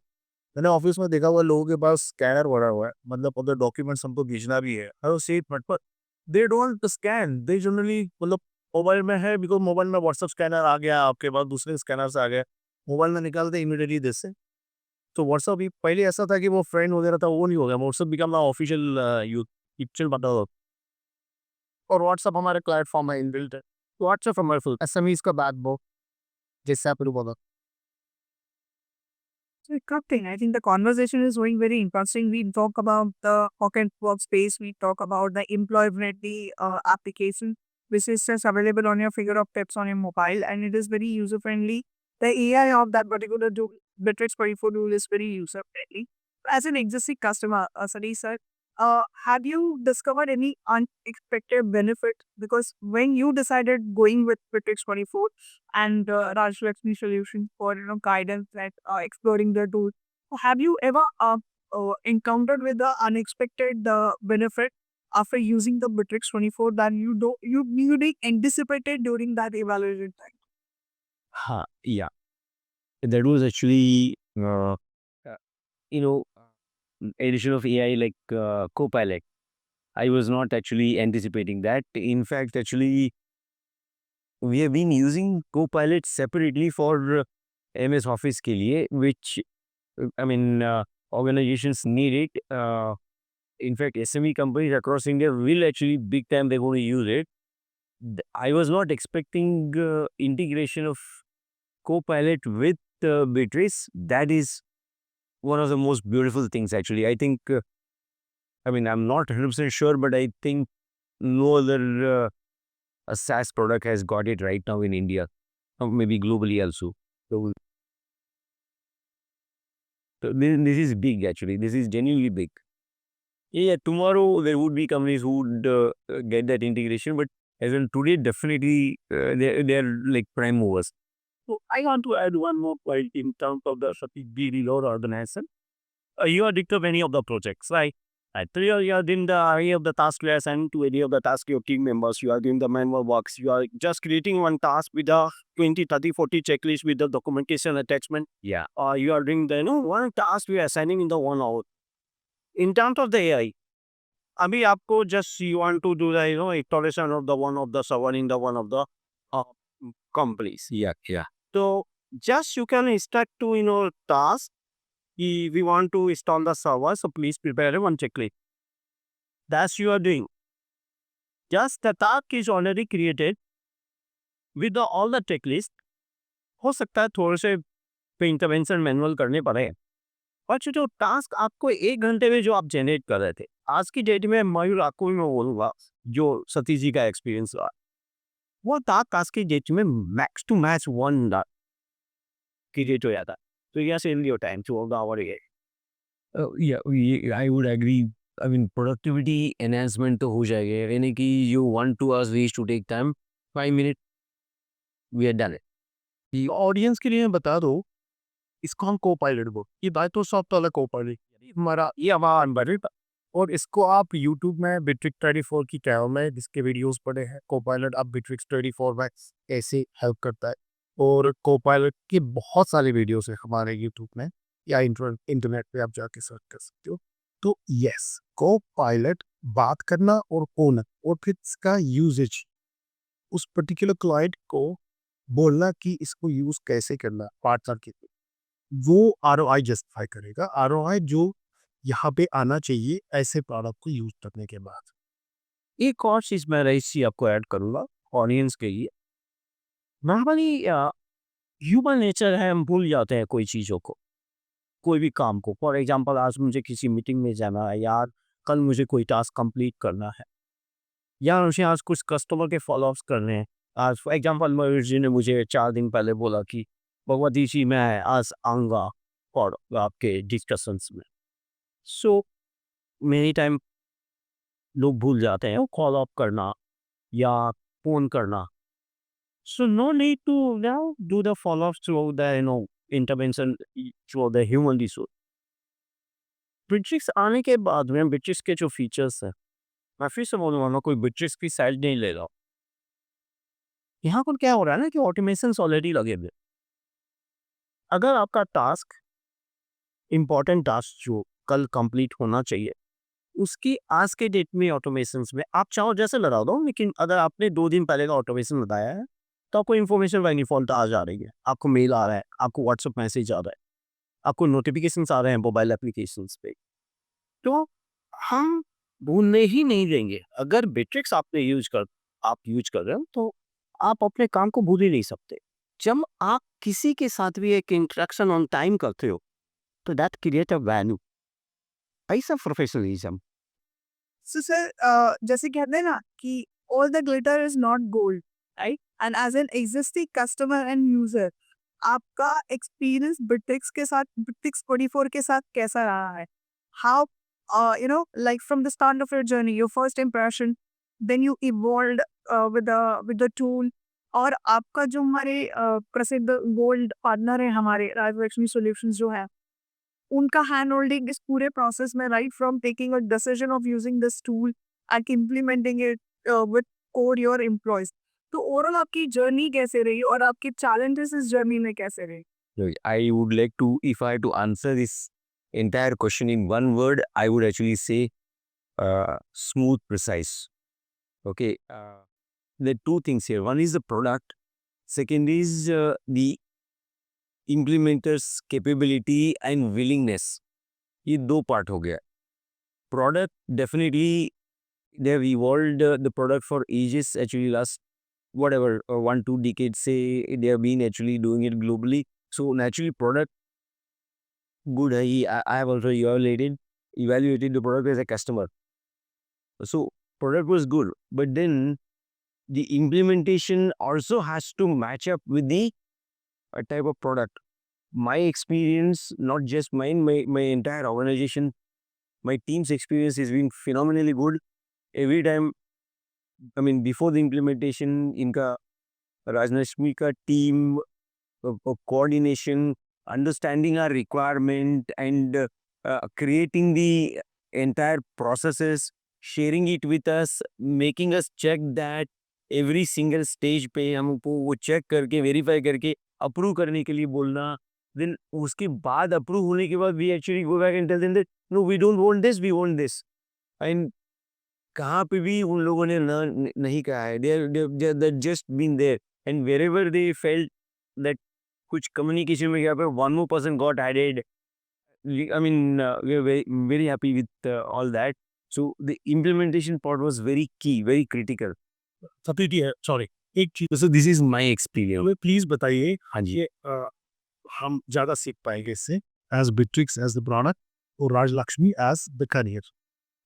S2: मैंने ऑफिस में देखा हुआ लोगों के पास स्कैनर पड़ा हुआ है, मतलब अगर डॉक्यूमेंट्स हमको भेजना भी है, I see it but they don't scan, they generally मतलब मोबाइल में है बिकॉज मोबाइल में व्हाट्सएप स्कैनर आ गया, आपके पास दूसरे स्कैनर से आ गया, मोबाइल में निकालते इमीडिएटली दिस से। तो व्हाट्सएप भी पहले ऐसा था कि वो फ्रेंड वगैरह था, वो नहीं हो गया। व्हाट्सएप बिकम ना ऑफिशियल यूथ पिक्चर बता। और व्हाट्सएप हमारे प्लेटफॉर्म है इनबिल्ट है। व्हाट्सएप हमारे फुल एसएमईज का बैकबोन जैसे आप लोग बोला।
S3: So, good thing. I think the conversation is going very interesting. We talk about the pocket workspace. We talk about the employability application, which is just available on your figure of tips on your mobile, and it is very user friendly. The AI of that particular Bittrex 24 tool is very user friendly. As an existing customer, Sadi sir, have you discovered any unexpected benefit? Because when you decided going with Bittrex 24, and Raj Lakshmi solution for guidance and exploring the tool. Have you ever encountered with the unexpected benefit after using the Bittrex 24 that you didn't anticipated during that evaluation time?
S1: हाँ, yeah, that was actually you know addition of AI like Copilot. I was not actually anticipating that. In fact, actually, we have been using Copilot separately for MS Office के लिए, which I mean organizations need it. In fact, SME companies across India will actually big time they're going to use it. I was not expecting integration of Copilot with Bittrex. That is one of the most beautiful things actually. I think, I mean, I'm not 100% sure, but I think no other a SaaS product has got it right now in India, or maybe globally also. So this is big actually. This is genuinely big. Yeah, tomorrow there would be companies who would get that integration, but as in today, definitely they're like prime movers. So I want to add one more point in terms of the Sati B reload organization. You are addicted to many of the projects, right? Right. So you are doing the any of the task you are assigned to any of the task your team members. You are doing the manual works. You are just creating one task with a 20, 30, 40 checklist with the documentation attachment.
S4: Yeah.
S1: Or you are doing the one task you are assigning in the 1 hour. In terms of the AI, अभी आपको just you want to do the installation of the one of the server in the one of the uh, companies.
S4: Yeah.
S1: So just you can instruct to task. We want to install the server, so please prepare one checklist. That's you are doing. Just the task is already created with all the checklist. हो सकता है थोड़े से पे इंटरवेंशन मैनुअल करने पड़े, और जो टास्क आपको 1 घंटे में जो आप जनरेट कर रहे थे, आज की डेट में मयूर आपको भी मैं बोलूँगा, जो सतीश जी का एक्सपीरियंस रहा, वो टास्क आज की डेट में मैक्स टू मैक्स 1 क्रिएट हो जाता है. तो yes in your time to our ये.
S4: I would agree. I mean, productivity enhancement तो हो जाएगा, यानी कि you 1-2 hours we used to take time, 5 minutes we are done it.
S2: Audience के लिए मैं बता दो, इसको हम को पायलट बोलते, ये माइक्रोसॉफ्ट वाला को पायलट हमारा ये हमारा अनबरिट, और इसको आप यूट्यूब में बिट्रिक्स 34 की चैनल में जिसके वीडियोस पड़े हैं को पायलट, आप बिट्रिक्स 34 में कैसे हेल्प करता है, और को पायलट के बहुत सारे वीडियोस है हमारे यूट्यूब में या इंटरनेट पे आप जाके सर्च कर सकते हो. तो यस, को पायलट बात करना और ओनर और फिर इसका यूजेज उस पर्टिकुलर क्लाइंट को बोलना कि इसको यूज कैसे करना पार्टनर के लिए, वो ROI जस्टिफाई करेगा. ROI जो यहाँ पे आना चाहिए ऐसे प्रोडक्ट को यूज करने के बाद.
S1: एक और चीज़ मैं रईसी आपको ऐड करूँगा ऑडियंस के लिए. नॉर्मली ह्यूमन नेचर है, हम भूल जाते हैं कोई चीज़ों को, कोई भी काम को. फॉर एग्जांपल आज मुझे किसी मीटिंग में जाना है, या कल मुझे कोई टास्क कंप्लीट करना है, या मुझे आज कुछ कस्टमर के फॉलोअप्स करने हैं. आज फॉर एग्जांपल मयूर जी ने मुझे 4 दिन पहले बोला कि भगवती जी मैं आज आऊँगा और आपके डिस्कशंस में. सो मेनी टाइम लोग भूल जाते हैं कॉल अप करना या फ़ोन करना. So no need to now do the follow-ups throughout the intervention throughout the human resource. Bittrex आने के बाद में Bittrex के जो फीचर्स हैं, मैं फिर से बोलूँगा, मैं कोई Bittrex की साइड नहीं ले रहा हूँ. यहाँ पर क्या हो रहा है ना कि ऑटोमेशंस ऑलरेडी लगे हुए. अगर आपका टास्क इम्पोर्टेंट टास्क जो कल कंप्लीट होना चाहिए, उसकी आज के डेट में ऑटोमेशंस में आप चाहो जैसे लगा दो, लेकिन अगर आपने 2 दिन पहले का ऑटोमेशन लगाया है तो आपको इन्फॉर्मेशन बाय डिफॉल्ट आ जा रही है. आपको मेल आ रहा है, आपको व्हाट्सएप मैसेज आ रहा है, आपको नोटिफिकेशंस आ रहे हैं मोबाइल एप्लीकेशंस पे. तो हम भूलने ही नहीं देंगे. अगर बिट्रिक्स आप यूज कर रहे हो तो आप अपने काम को भूल ही नहीं सकते. जब आप किसी के साथ भी एक इंटरेक्शन ऑन टाइम करते हो तो दैट क्रिएट अ वैल्यू. ऐसा प्रोफेशनलिज्म.
S3: So, sir, जैसे कहते हैं ना कि all the glitter is not gold, right? And as an existing customer and user, आपका एक्सपीरियंस बिट्रिक्स के साथ, बिट्रिक्स 24 के साथ कैसा रहा है? How, like from the start of your journey, your first impression, then you evolved with the tool, और आपका जो हमारे प्रसिद्ध गोल्ड पार्टनर है हमारे राजलक्ष्मी सॉल्यूशंस जो है, उनका हैंड होल्डिंग इस पूरे प्रोसेस में, right from taking a decision of using this tool and implementing it with core your employees. तो ओवरऑल आपकी जर्नी कैसे रही और आपके चैलेंजेस इस जर्नी में कैसे रहे?
S4: I would like to, if I had to answer this entire question in one word, I would actually say smooth, precise. Okay. There are two things here. One is the product. Second is the implementer's capability and willingness. ये दो पार्ट हो गया. Product, definitely they have evolved the product for ages, actually last whatever 1-2 decades say they have been actually doing it globally. So naturally product good है. I have also evaluated the product as a customer. So product was good, but then the implementation also has to match up with the type of product. My experience, not just mine, my entire organization, my team's experience has been phenomenally good. Every time, I mean, before the implementation, इनका राजलक्ष्मी का team coordination, understanding our requirement, and creating the
S1: entire processes, sharing it with us, making us check that every single stage पे हमको वो चेक करके वेरीफाई करके अप्रूव करने के लिए बोलना, देन उसके बाद अप्रूव होने के बाद we actually go back and tell them that no we don't want this, we want this. And कहाँ पे भी उन लोगों ने नहीं कहा है, they just been there and wherever they felt that कुछ कम्युनिकेशन में गया पे one more person got added. I mean, we are very happy with all that. So the implementation part was very key, very critical.
S2: Subsidy है, सॉरी, एक चीज
S1: So this is my experience.
S2: हमें प्लीज बताइए,
S1: हाँ जी।
S2: ये हम ज्यादा सीख पाएंगे इससे, as Bitrix as the product और Rajalakshmi as the carrier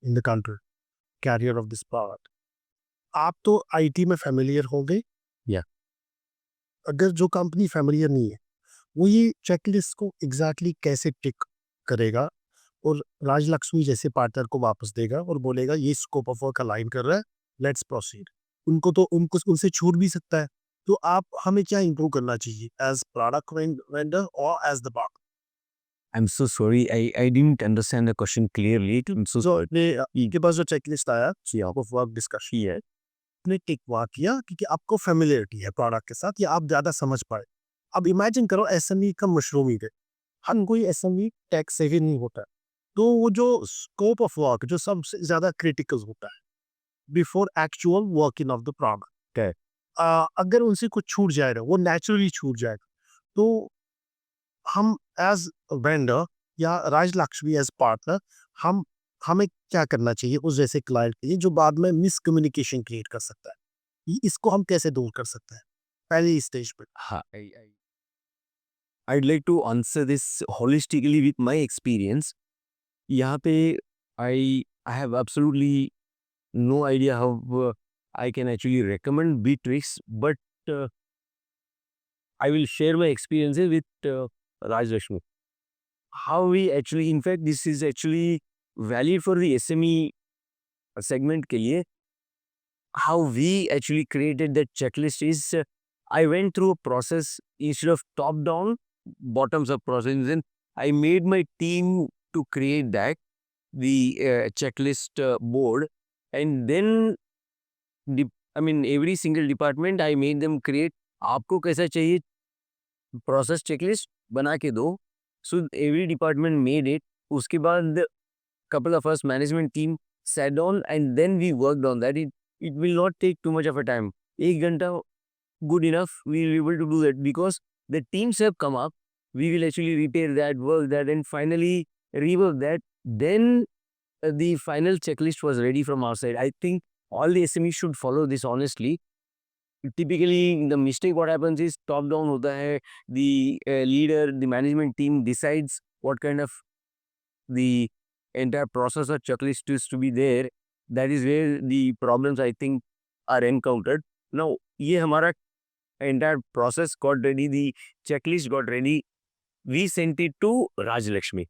S2: in the country, carrier of this product. आप तो आईटी में फेमिलियर होंगे,
S1: Yeah.
S2: अगर जो कंपनी फेमिलियर नहीं है वो ये चेकलिस्ट को एग्जैक्टली कैसे टिक करेगा और राजलक्ष्मी जैसे पार्टनर को वापस देगा और बोलेगा ये स्कोप ऑफ वर्क अलाइन कर रहा है, लेट्स प्रोसीड। उनको तो उनको उनसे छूट भी सकता है। तो आप हमें क्या इंप्रूव करना चाहिए एज प्रोडक्ट वेंडर और as the partner?
S1: I'm so sorry. I didn't understand the question clearly. I'm so
S2: सो इनके पास जो चेकलिस्ट आया स्कोप ऑफ वर्क डिस्कशन है, आपने टिक वहाँ किया क्योंकि आपको फेमिलियरिटी है प्रोडक्ट के साथ या आप ज़्यादा समझ पाए। अब इमेजिन करो एसएमई का मशरूम ही है, हर कोई एसएमई टैक्स सेवी नहीं होता, तो वो जो स्कोप ऑफ वर्क जो सबसे ज़्यादा क्रिटिकल होता है before actual working of the product है, अगर उनसे कुछ छूट जाएगा वो नेचुरली छूट जाएगा। तो हम एज वेंडर या राजलक्ष्मी एज पार्टनर हमें क्या करना चाहिए उस जैसे क्लाइंट के लिए जो बाद में मिसकम्युनिकेशन क्रिएट कर सकता है, इसको हम कैसे दूर कर सकते हैं पहली स्टेज पे?
S1: हाँ, I'd like to answer this holistically with my experience. यहाँ पे I have absolutely no idea how I can actually recommend Bitrix, but I will share my experiences with Rajlakshmi. How we actually, in fact, this is actually valid for the SME segment के लिए. How we actually created that checklist is I went through a process instead of top down, bottoms up process. Then I made my team to create that the checklist board, and then every single department I made them create आपको कैसा चाहिए process checklist बना के दो. So every department made it. उसके बाद couple of us management team sat down and then we worked on that. It will not take too much of a time. 1 घंटा good enough. We will be able to do that because the teams have come up. We will actually repair that, work that, and finally rework that. Then the final checklist was ready from our side. I think all the SMEs should follow this honestly. Typically, the mistake what happens is top down hota hai. The leader, the management team decides what kind of the entire process or checklist is to be there. That is where the problems I think are encountered. Now, ये हमारा entire process got ready, the checklist got ready. We sent it to Rajlakshmi.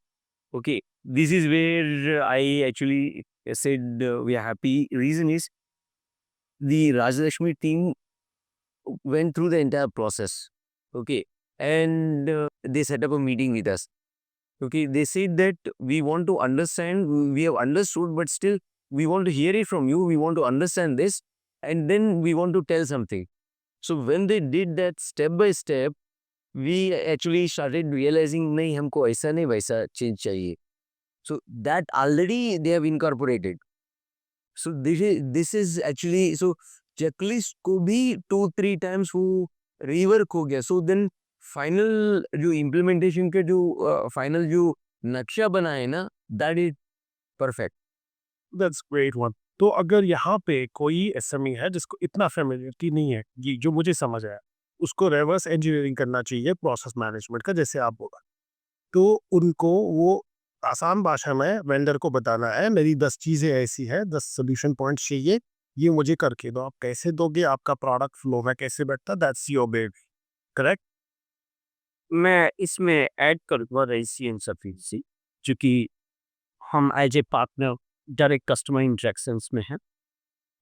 S1: Okay, this is where I actually said we are happy. Reason is the Rajlakshmi team went through the entire process. Okay, and they set up a meeting with us. Okay, they said that we want to understand, we have understood, but still we want to hear it from you. We want to understand this, and then we want to tell something. So when they did that step by step, we actually started realizing नहीं हमको ऐसा नहीं वैसा चेंज चाहिए. So that already they have incorporated. So this is actually, so checklist को भी 2-3 times वो rework हो गया. So then final जो implementation के जो final जो नक्शा बना है ना, that is perfect.
S2: That's great one. तो अगर यहाँ पे कोई एसएमई है जिसको इतना फेमिलियरिटी नहीं है, ये जो मुझे समझ आया, उसको रिवर्स इंजीनियरिंग करना चाहिए प्रोसेस मैनेजमेंट का जैसे आप बोला, तो उनको वो आसान भाषा में वेंडर को बताना है मेरी 10 चीज़ें ऐसी है, 10 सोल्यूशन पॉइंट्स चाहिए, ये मुझे करके दो। आप कैसे दोगे, आपका प्रोडक्ट फ्लो में कैसे बैठता, दैट्स योर बेबी, करेक्ट?
S1: मैं इसमें ऐड करूँगा रेजिडेंस सफिशिएंसी, क्योंकि हम as a partner direct customer interactions में हैं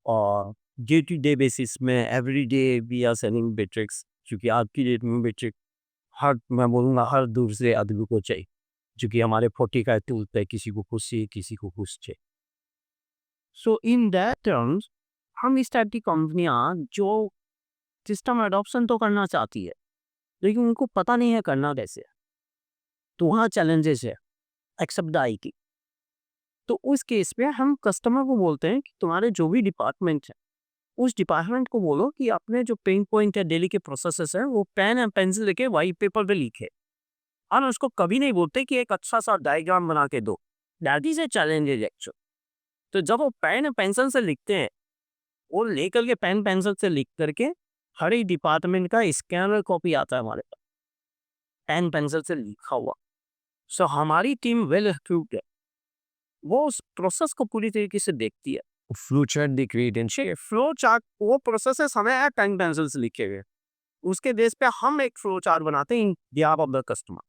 S1: और डे टू डे बेसिस में every day we are selling Bitrix, क्योंकि आज की डेट में बिट्रिक हर मैं बोलूँगा हर दूसरे आदमी को चाहिए. जो कि हमारे 40 का टूल पे किसी को कुछ चाहिए, किसी को कुछ चाहिए। सो इन दैट टर्म्स हम इस टाइप की कंपनियां जो सिस्टम अडॉप्शन तो करना चाहती है लेकिन उनको पता नहीं है करना कैसे है, तो वहाँ चैलेंजेस है एक्सेप्ट द आईटी। तो उस केस में हम कस्टमर को बोलते हैं कि तुम्हारे जो भी डिपार्टमेंट है उस डिपार्टमेंट को बोलो कि अपने जो पेन पॉइंट है डेली के प्रोसेसेस है वो पेन एंड पेंसिल लेके वाइट पेपर पे लिखे। और उसको कभी नहीं बोलते कि एक अच्छा सा डायग्राम बना के दो। That is a challenges actual. तो जब वो पेन एंड पेंसिल से लिखते हैं वो लेकर के पेन पेंसिल से लिख करके हर एक डिपार्टमेंट का स्कैनर कॉपी आता है हमारे पास पेन पेंसिल से लिखा हुआ। सो हमारी टीम वेल इक्विप्ड है, वो उस प्रोसेस को पूरी तरीके से देखती है। फ्लो चार्ट दिख रही है, फ्लो चार्ट वो प्रोसेसेस हमें पेन पेंसिल से लिखे हुए, उसके बेस पे हम एक फ्लो चार्ट बनाते हैं इन बिहाफ ऑफ द कस्टमर।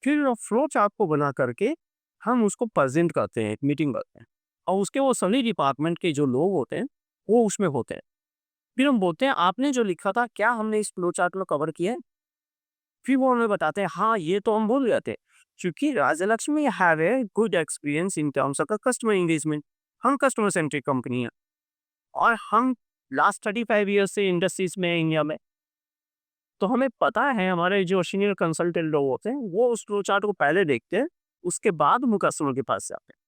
S1: फिर फ्लो चार्ट को बना करके हम उसको प्रेजेंट करते हैं, एक मीटिंग करते हैं और उसके वो सभी डिपार्टमेंट के जो लोग होते हैं वो उसमें होते हैं। फिर हम बोलते हैं आपने जो लिखा था क्या हमने इस फ्लो चार्ट में कवर किया है? फिर वो हमें बताते हैं हाँ ये तो हम भूल गए थे, क्योंकि Rajalakshmi have a good experience in terms of customer engagement. हम कस्टमर सेंट्रिक कंपनी है और हम लास्ट 35 ईयर्स से इंडस्ट्रीज में हैं इंडिया में। तो हमें पता है हमारे जो सीनियर कंसल्टेंट लोग होते हैं वो उस फ्लो चार्ट को पहले देखते हैं, उसके बाद वो कस्टमर के पास जाते हैं।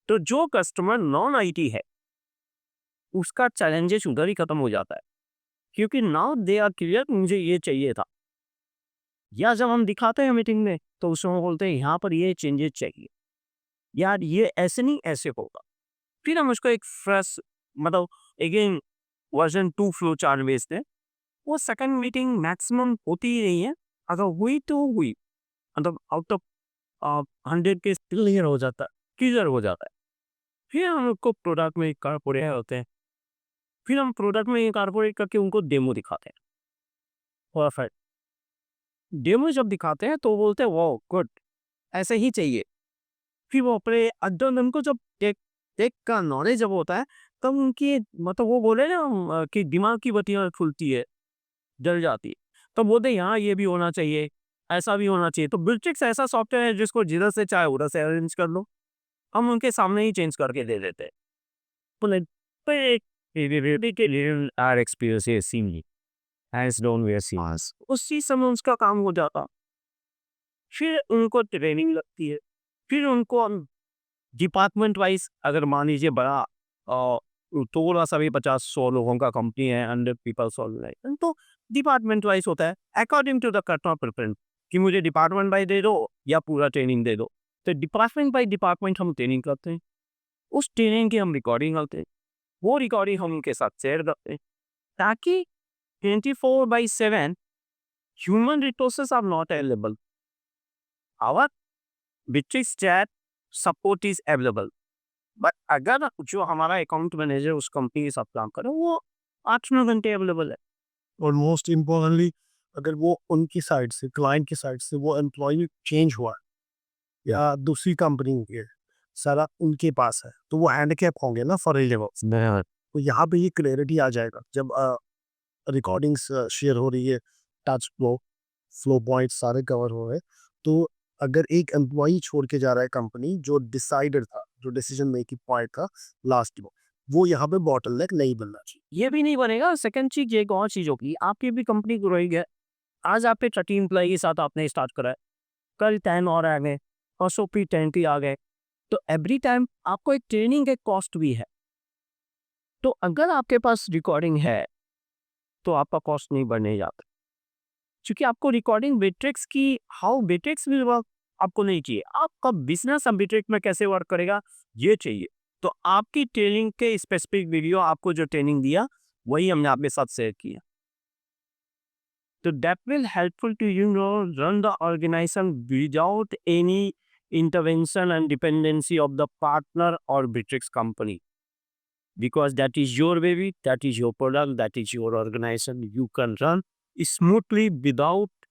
S1: तो जो कस्टमर नॉन आईटी है उसका चैलेंजेस उधर ही खत्म हो जाता है, क्योंकि नाउ दे आर क्लियर मुझे ये चाहिए था। या जब हम दिखाते हैं मीटिंग में तो उसमें बोलते हैं यहाँ पर ये चेंजेस चाहिए, यार ये ऐसे नहीं ऐसे होगा। फिर हम उसको एक फ्रेश मतलब अगेन वर्जन 2 फ्लो चार्ट भेजते हैं। वो सेकंड मीटिंग मैक्सिमम होती ही नहीं है, अगर हुई तो हुई, मतलब आउट ऑफ 100 के क्लियर हो जाता है, क्लियर हो जाता है। फिर हम उसको प्रोडक्ट में इनकॉर्पोरेट होते हैं, फिर हम प्रोडक्ट में इनकॉर्पोरेट करके उनको डेमो दिखाते हैं। परफेक्ट डेमो जब दिखाते हैं तो बोलते हैं वाह गुड ऐसे ही चाहिए। फिर वो अपने अड्डन उनको जब टेक टेक का नॉलेज जब होता है तब उनकी मतलब वो बोले ना कि दिमाग की बत्तियां खुलती है, जल जाती है। तो बोलते हैं यहाँ ये भी होना चाहिए, ऐसा भी होना चाहिए। तो बिल्ट्रिक्स ऐसा सॉफ्टवेयर है जिसको जिधर से चाहे उधर से अरेंज कर लो, हम उनके सामने ही चेंज करके दे देते हैं। बोले आर एक्सपीरियंस है सीमली हैंड्स डाउन वे सीमास उसी समय उसका काम हो जाता। फिर उनको ट्रेनिंग लगती है, फिर उनको हम डिपार्टमेंट वाइज अगर मान लीजिए बड़ा थोड़ा सा भी 50-100 लोगों का कंपनी है, 100 पीपल्स ऑर्गेनाइजेशन, तो डिपार्टमेंट वाइज होता है according to the customer preference कि मुझे डिपार्टमेंट वाइज दे दो या पूरा ट्रेनिंग दे दो। तो डिपार्टमेंट बाई डिपार्टमेंट हम ट्रेनिंग करते हैं, उस ट्रेनिंग की हम रिकॉर्डिंग करते हैं, वो रिकॉर्डिंग हम उनके साथ शेयर करते हैं ताकि 24/7 human resources are not available. Our Bitrix chat support is available. But अगर जो हमारा अकाउंट मैनेजर उस कंपनी के साथ काम करे वो 8-9 घंटे अवेलेबल है।
S2: और मोस्ट इम्पोर्टेंटली अगर वो उनकी साइड से क्लाइंट की साइड से वो एम्प्लॉय चेंज हुआ या दूसरी कंपनी है सारा उनके पास है तो वो हैंडकैप होंगे ना फॉर एलिजिबल। तो यहाँ पे ये क्लैरिटी आ जाएगा जब रिकॉर्डिंग्स शेयर हो रही है, टच फ्लो पॉइंट सारे कवर हो रहे हैं। तो अगर एक एम्प्लॉई छोड़ के जा रहा है कंपनी जो डिसाइडर था, जो डिसीजन मेकिंग पॉइंट था लास्ट में, वो यहाँ पे बॉटलनेक नहीं बनना चाहिए।
S1: ये भी नहीं बनेगा। सेकंड चीज एक और चीज होगी, आपकी भी कंपनी ग्रोइंग है, आज आप पे 30 एम्प्लॉई के साथ आपने स्टार्ट करा है, कल 10 और आ गए, परसों फिर 20 आ गए, तो एवरी टाइम आपको एक ट्रेनिंग के कॉस्ट भी है। तो अगर आपके पास रिकॉर्डिंग है तो आपका कॉस्ट नहीं बढ़ने जाता, क्योंकि आपको रिकॉर्डिंग बिट्रिक्स की हाउ बिट्रिक्स विल वर्क आपको नहीं चाहिए, आपका बिजनेस अब बिट्रिक्स में कैसे वर्क करेगा ये चाहिए। तो आपकी ट्रेनिंग के स्पेसिफिक वीडियो आपको जो ट्रेनिंग दिया वही हमने आपके साथ शेयर किया। तो that will helpful to you know run the organisation without any intervention and dependency of the partner or Bitrix company, because that is your baby, that is your product, that is your organization. You can run smoothly without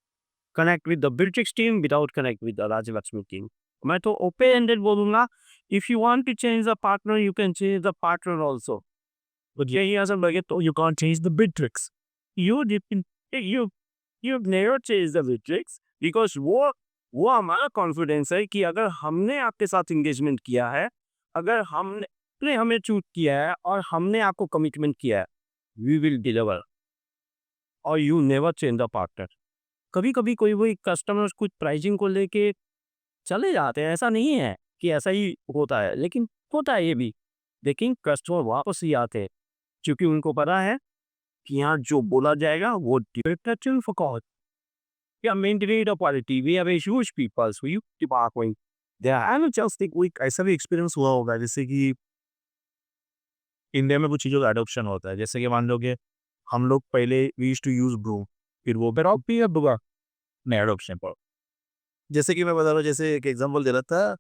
S1: connect with the Bitrix team, without connect with the Rajalakshmi team. मैं तो open ended बोलूँगा, if you want to change the partner you can change the partner also, but यही ऐसा लगे तो you can't change the Bitrix. You never change the Bitrix because वो वो हमारा कॉन्फिडेंस है कि अगर हमने आपके साथ एंगेजमेंट किया है, अगर हमने हमें चूज किया है और हमने आपको कमिटमेंट किया है, वी विल डिलीवर और you never change the partner. कभी कभी कोई वही कस्टमर्स कुछ प्राइसिंग को लेके चले जाते हैं, ऐसा नहीं है कि ऐसा ही होता है, लेकिन होता है ये भी। लेकिन कस्टमर वापस ही आते हैं क्योंकि उनको पता है कि यहाँ जो बोला जाएगा वो डिफेक्टिव फॉर कॉज या maintain the quality. We have a huge people so you keep arguing there। I am just think कोई
S4: ऐसा भी एक्सपीरियंस हुआ होगा जैसे कि इंडिया में कुछ चीज़ों का एडॉप्शन होता है, जैसे कि मान लो कि हम लोग पहले we used to use Bru, फिर वो भी अब होगा नया एडॉप्शन पर। जैसे कि मैं बता रहा हूँ, जैसे एक एग्जांपल दे रहा था,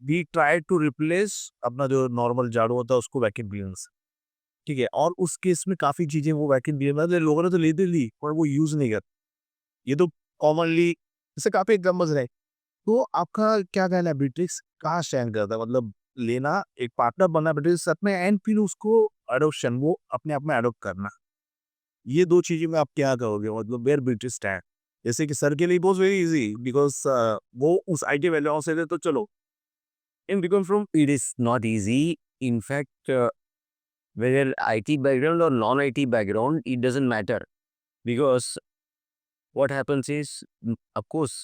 S4: वी ट्राई टू रिप्लेस अपना जो नॉर्मल झाड़ू होता है उसको वैक्यूम क्लीनर से, ठीक है? और उस केस में काफ़ी चीज़ें वो वैक्यूम क्लीनर लोगों ने तो ले ली पर वो यूज़ नहीं करते। ये तो कॉमनली इससे काफ़ी एग्जाम्पल्स रहे। तो आपका क्या कहना है, बिट्रिक्स कहाँ स्टैंड करता है? मतलब लेना, एक पार्टनर बनना बिट्रिक्स साथ में, एंड फिर उसको एडॉप्शन वो अपने आप में एडॉप्ट करना, ये 2 चीज़ें में आप क्या कहोगे? मतलब वेयर बिट्रिक्स स्टैंड? जैसे कि सर के लिए it was very easy because वो उस आईटी बैकग्राउंड से थे, तो चलो
S1: in become from it is not easy. In fact, whether IT background or non-IT background, it doesn't matter because what happens is, of course,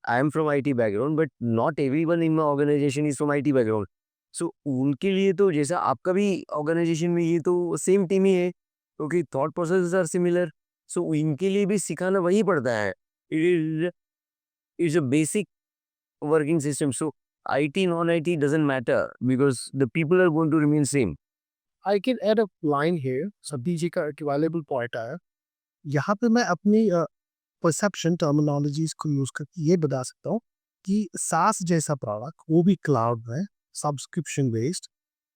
S1: I am from IT background, but not everyone in my organization is from IT background. So उनके लिए तो जैसा आपका भी ऑर्गेनाइजेशन में ये तो सेम टीम ही है क्योंकि थॉट प्रोसेस आर सिमिलर। सो इनके लिए भी सिखाना वही पड़ता है। It is a basic working system. So IT, non-IT doesn't matter because the people are going to remain same.
S2: I can add a line here. सब्जी जी का एक valuable point आया। यहाँ पे मैं अपनी परसेप्शन टर्मिनोलॉजीज को यूज करके ये बता सकता हूँ कि सास जैसा प्रोडक्ट वो भी क्लाउड में सब्सक्रिप्शन बेस्ड,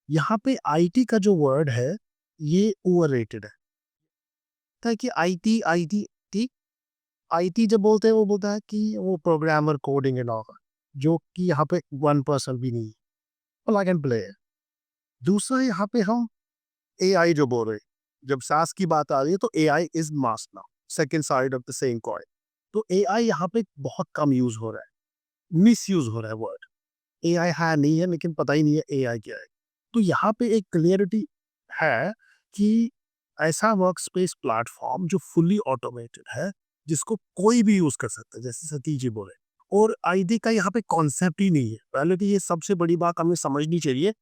S2: यहाँ पे आईटी का जो वर्ड है ये ओवररेटेड है। ताकि आईटी आईटी टी आईटी जब बोलते हैं वो बोलता है कि वो प्रोग्रामर कोडिंग एंड ऑल, जो कि यहाँ पे 1% भी नहीं है, प्लग एंड प्ले है। दूसरा यहाँ पे हम एआई जो बोल रहे हैं, जब सास की बात आ रही है तो AI is mass now, second side of the same coin. तो एआई यहाँ पे बहुत कम यूज हो रहा है, मिस यूज हो रहा है वर्ड। एआई है नहीं है लेकिन पता ही नहीं है एआई क्या है। तो यहाँ पे एक क्लियरिटी है कि ऐसा वर्क स्पेस प्लेटफॉर्म जो फुली ऑटोमेटेड है, जिसको कोई भी यूज कर सकता है, जैसे सतीश जी बोले। और आईटी का यहाँ पे कॉन्सेप्ट ही नहीं है। पहले तो ये सबसे बड़ी बात हमें समझनी चाहिए,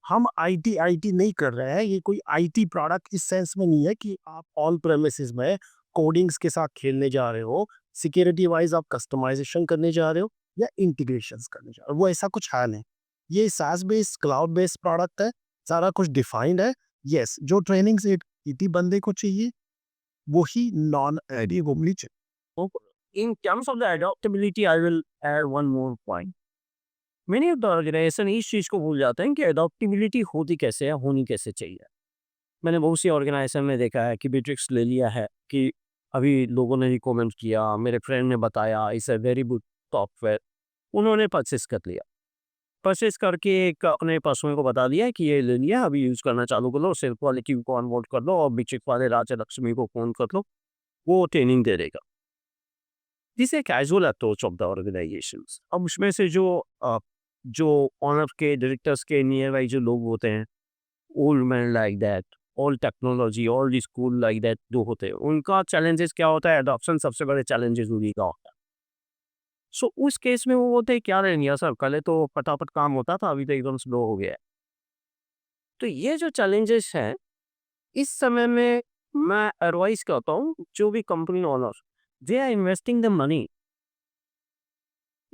S2: हम आईटी आईटी नहीं कर रहे हैं। ये कोई आईटी प्रोडक्ट इस सेंस में नहीं है कि आप ऑन प्रेमिसेस में कोडिंग्स के साथ खेलने जा रहे हो, सिक्योरिटी वाइज आप कस्टमाइजेशन करने जा रहे हो या इंटीग्रेशंस करने जा रहे हो, वो ऐसा कुछ है नहीं। ये सास बेस्ड क्लाउड बेस्ड प्रोडक्ट है, सारा कुछ डिफाइंड है। यस, जो ट्रेनिंग से आईटी बंदे को चाहिए वही नॉन आईटी को मिली चाहिए।
S1: So in terms of the adaptability, I will add one more point. Many of the organization इस चीज़ को भूल जाते हैं कि अडॉप्टेबिलिटी होती कैसे है, होनी कैसे चाहिए। मैंने बहुत सी ऑर्गेनाइजेशन में देखा है कि बिट्रिक्स ले लिया है कि अभी लोगों ने रिकमेंड किया, मेरे फ्रेंड ने बताया it's a very good software, उन्होंने परचेस कर लिया। परचेस करके एक अपने पर्सन को बता दिया कि ये ले लिया, अभी यूज़ करना चालू कर लो, सेल्फ क्वालिटी को ऑनबोर्ड कर लो और बिट्रिक्स वाले राजा लक्ष्मी को फ़ोन कर लो, वो ट्रेनिंग दे देगा। This a casual approach of the organisations. अब उसमें से जो ऑनर के डायरेक्टर्स के नियर बाई जो लोग होते हैं, old man like that, all technology, all school like that जो होते हैं, उनका चैलेंजेस क्या होता है? एडॉप्शन सबसे बड़े चैलेंजेस उन्हीं का होता है। सो उस केस में वो बोलते हैं क्या रह गया सर, पहले तो फटाफट काम होता था, अभी तो एकदम स्लो हो गया है। तो ये जो चैलेंजेस हैं, इस समय में मैं एडवाइस करता हूँ जो भी company owner, they are investing the money,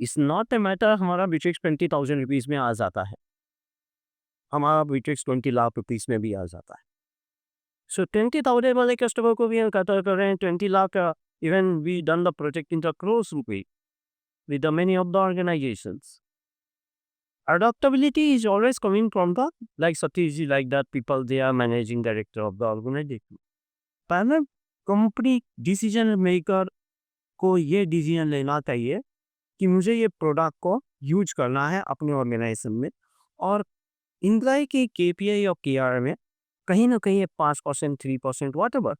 S1: it's not a matter हमारा बीटेक्स 20,000 रुपीज़ में आ जाता है, हमारा बीटेक्स 20 लाख रुपीज़ में भी आ जाता है। सो 20,000 वाले कस्टमर को भी हम कतर कर रहे हैं 20 लाख का। Even we done the project in the crores rupee with the many of the organizations. Adaptability is always coming from the, like Satish ji, like that people, they are managing director of the organization. पहले कंपनी डिसीजन मेकर को ये डिसीजन लेना चाहिए कि मुझे ये प्रोडक्ट को यूज करना है अपने ऑर्गेनाइजेशन में, और इम्प्लॉय की केपीआई और केआर में कहीं ना कहीं 5%, 3%, वॉट एवर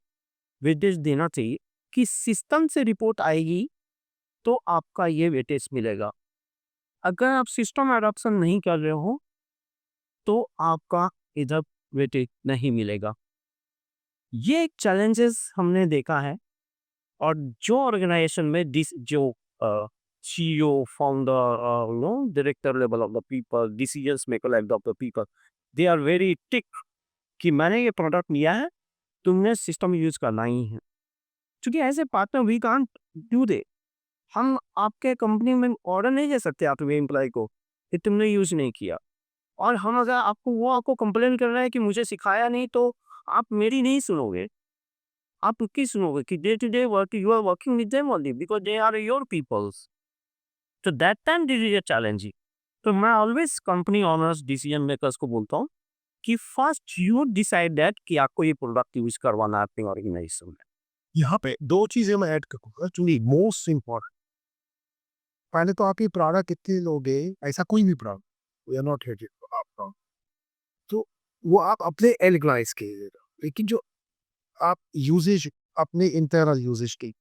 S1: वेटेज देना चाहिए कि सिस्टम से रिपोर्ट आएगी तो आपका ये वेटेज मिलेगा। अगर आप सिस्टम एडॉप्शन नहीं कर रहे हो तो आपका इधर वेटेज नहीं मिलेगा। ये एक चैलेंजेस हमने देखा है। और जो ऑर्गेनाइजेशन में दिस जो CEO, founder, director level of the people, decisions maker level of the people, they are very tick कि मैंने ये प्रोडक्ट लिया है, तुमने सिस्टम यूज करना ही है। क्योंकि as a partner we can't do they. हम आपके कंपनी में ऑर्डर नहीं दे सकते आपके एम्प्लॉय को कि तुमने यूज नहीं किया। और हम अगर आपको कंप्लेन कर रहा है कि मुझे सिखाया नहीं, तो आप मेरी नहीं सुनोगे, आप उसकी सुनोगे कि day to day work you are working with them only because they are your peoples. तो that time this is a challenging. तो मैं always company owners, decision makers को बोलता हूँ कि फर्स्ट यू डिसाइड दैट कि आपको ये प्रोडक्ट यूज करवाना है अपनी ऑर्गेनाइजेशन में।
S2: यहाँ पे 2 चीज़ें मैं ऐड करूँगा जो मोस्ट इम्पोर्टेंट। पहले तो आप ये प्रोडक्ट कितने लोगे, ऐसा कोई भी product, we are not hating आप प्रोडक्ट, तो वो आप अपने एर्गोनॉमिक्स के लिए, लेकिन जो आप यूसेज अपने इंटरनल यूसेज की,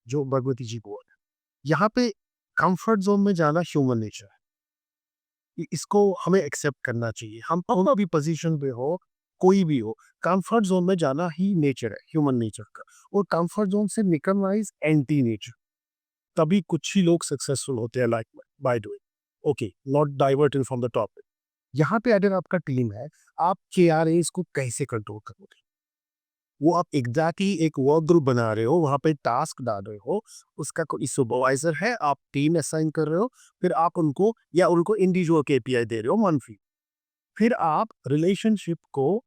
S2: जो भगवती जी बोल रहे हैं, यहाँ पे कंफर्ट जोन में जाना ह्यूमन नेचर है। इसको हमें एक्सेप्ट करना चाहिए। हम भी पोजीशन पे हो, कोई भी हो, कंफर्ट जोन में जाना ही नेचर है, ह्यूमन नेचर का। और कंफर्ट जोन से निकलना इज एंटी नेचर। तभी कुछ ही लोग सक्सेसफुल होते हैं लाइफ में by doing. Okay, not diverting from the topic. यहाँ पे अगर आपका टीम है, आप KRAs को कैसे कंट्रोल करोगे? वो आप एग्जैक्टली एक वर्क ग्रुप बना रहे हो, वहाँ पे टास्क डाल रहे हो, उसका कोई सुपरवाइजर है, आप टीम असाइन कर रहे हो, फिर आप उनको या उनको इंडिविजुअल KPI दे रहे हो मंथली। फिर आप रिलेशनशिप को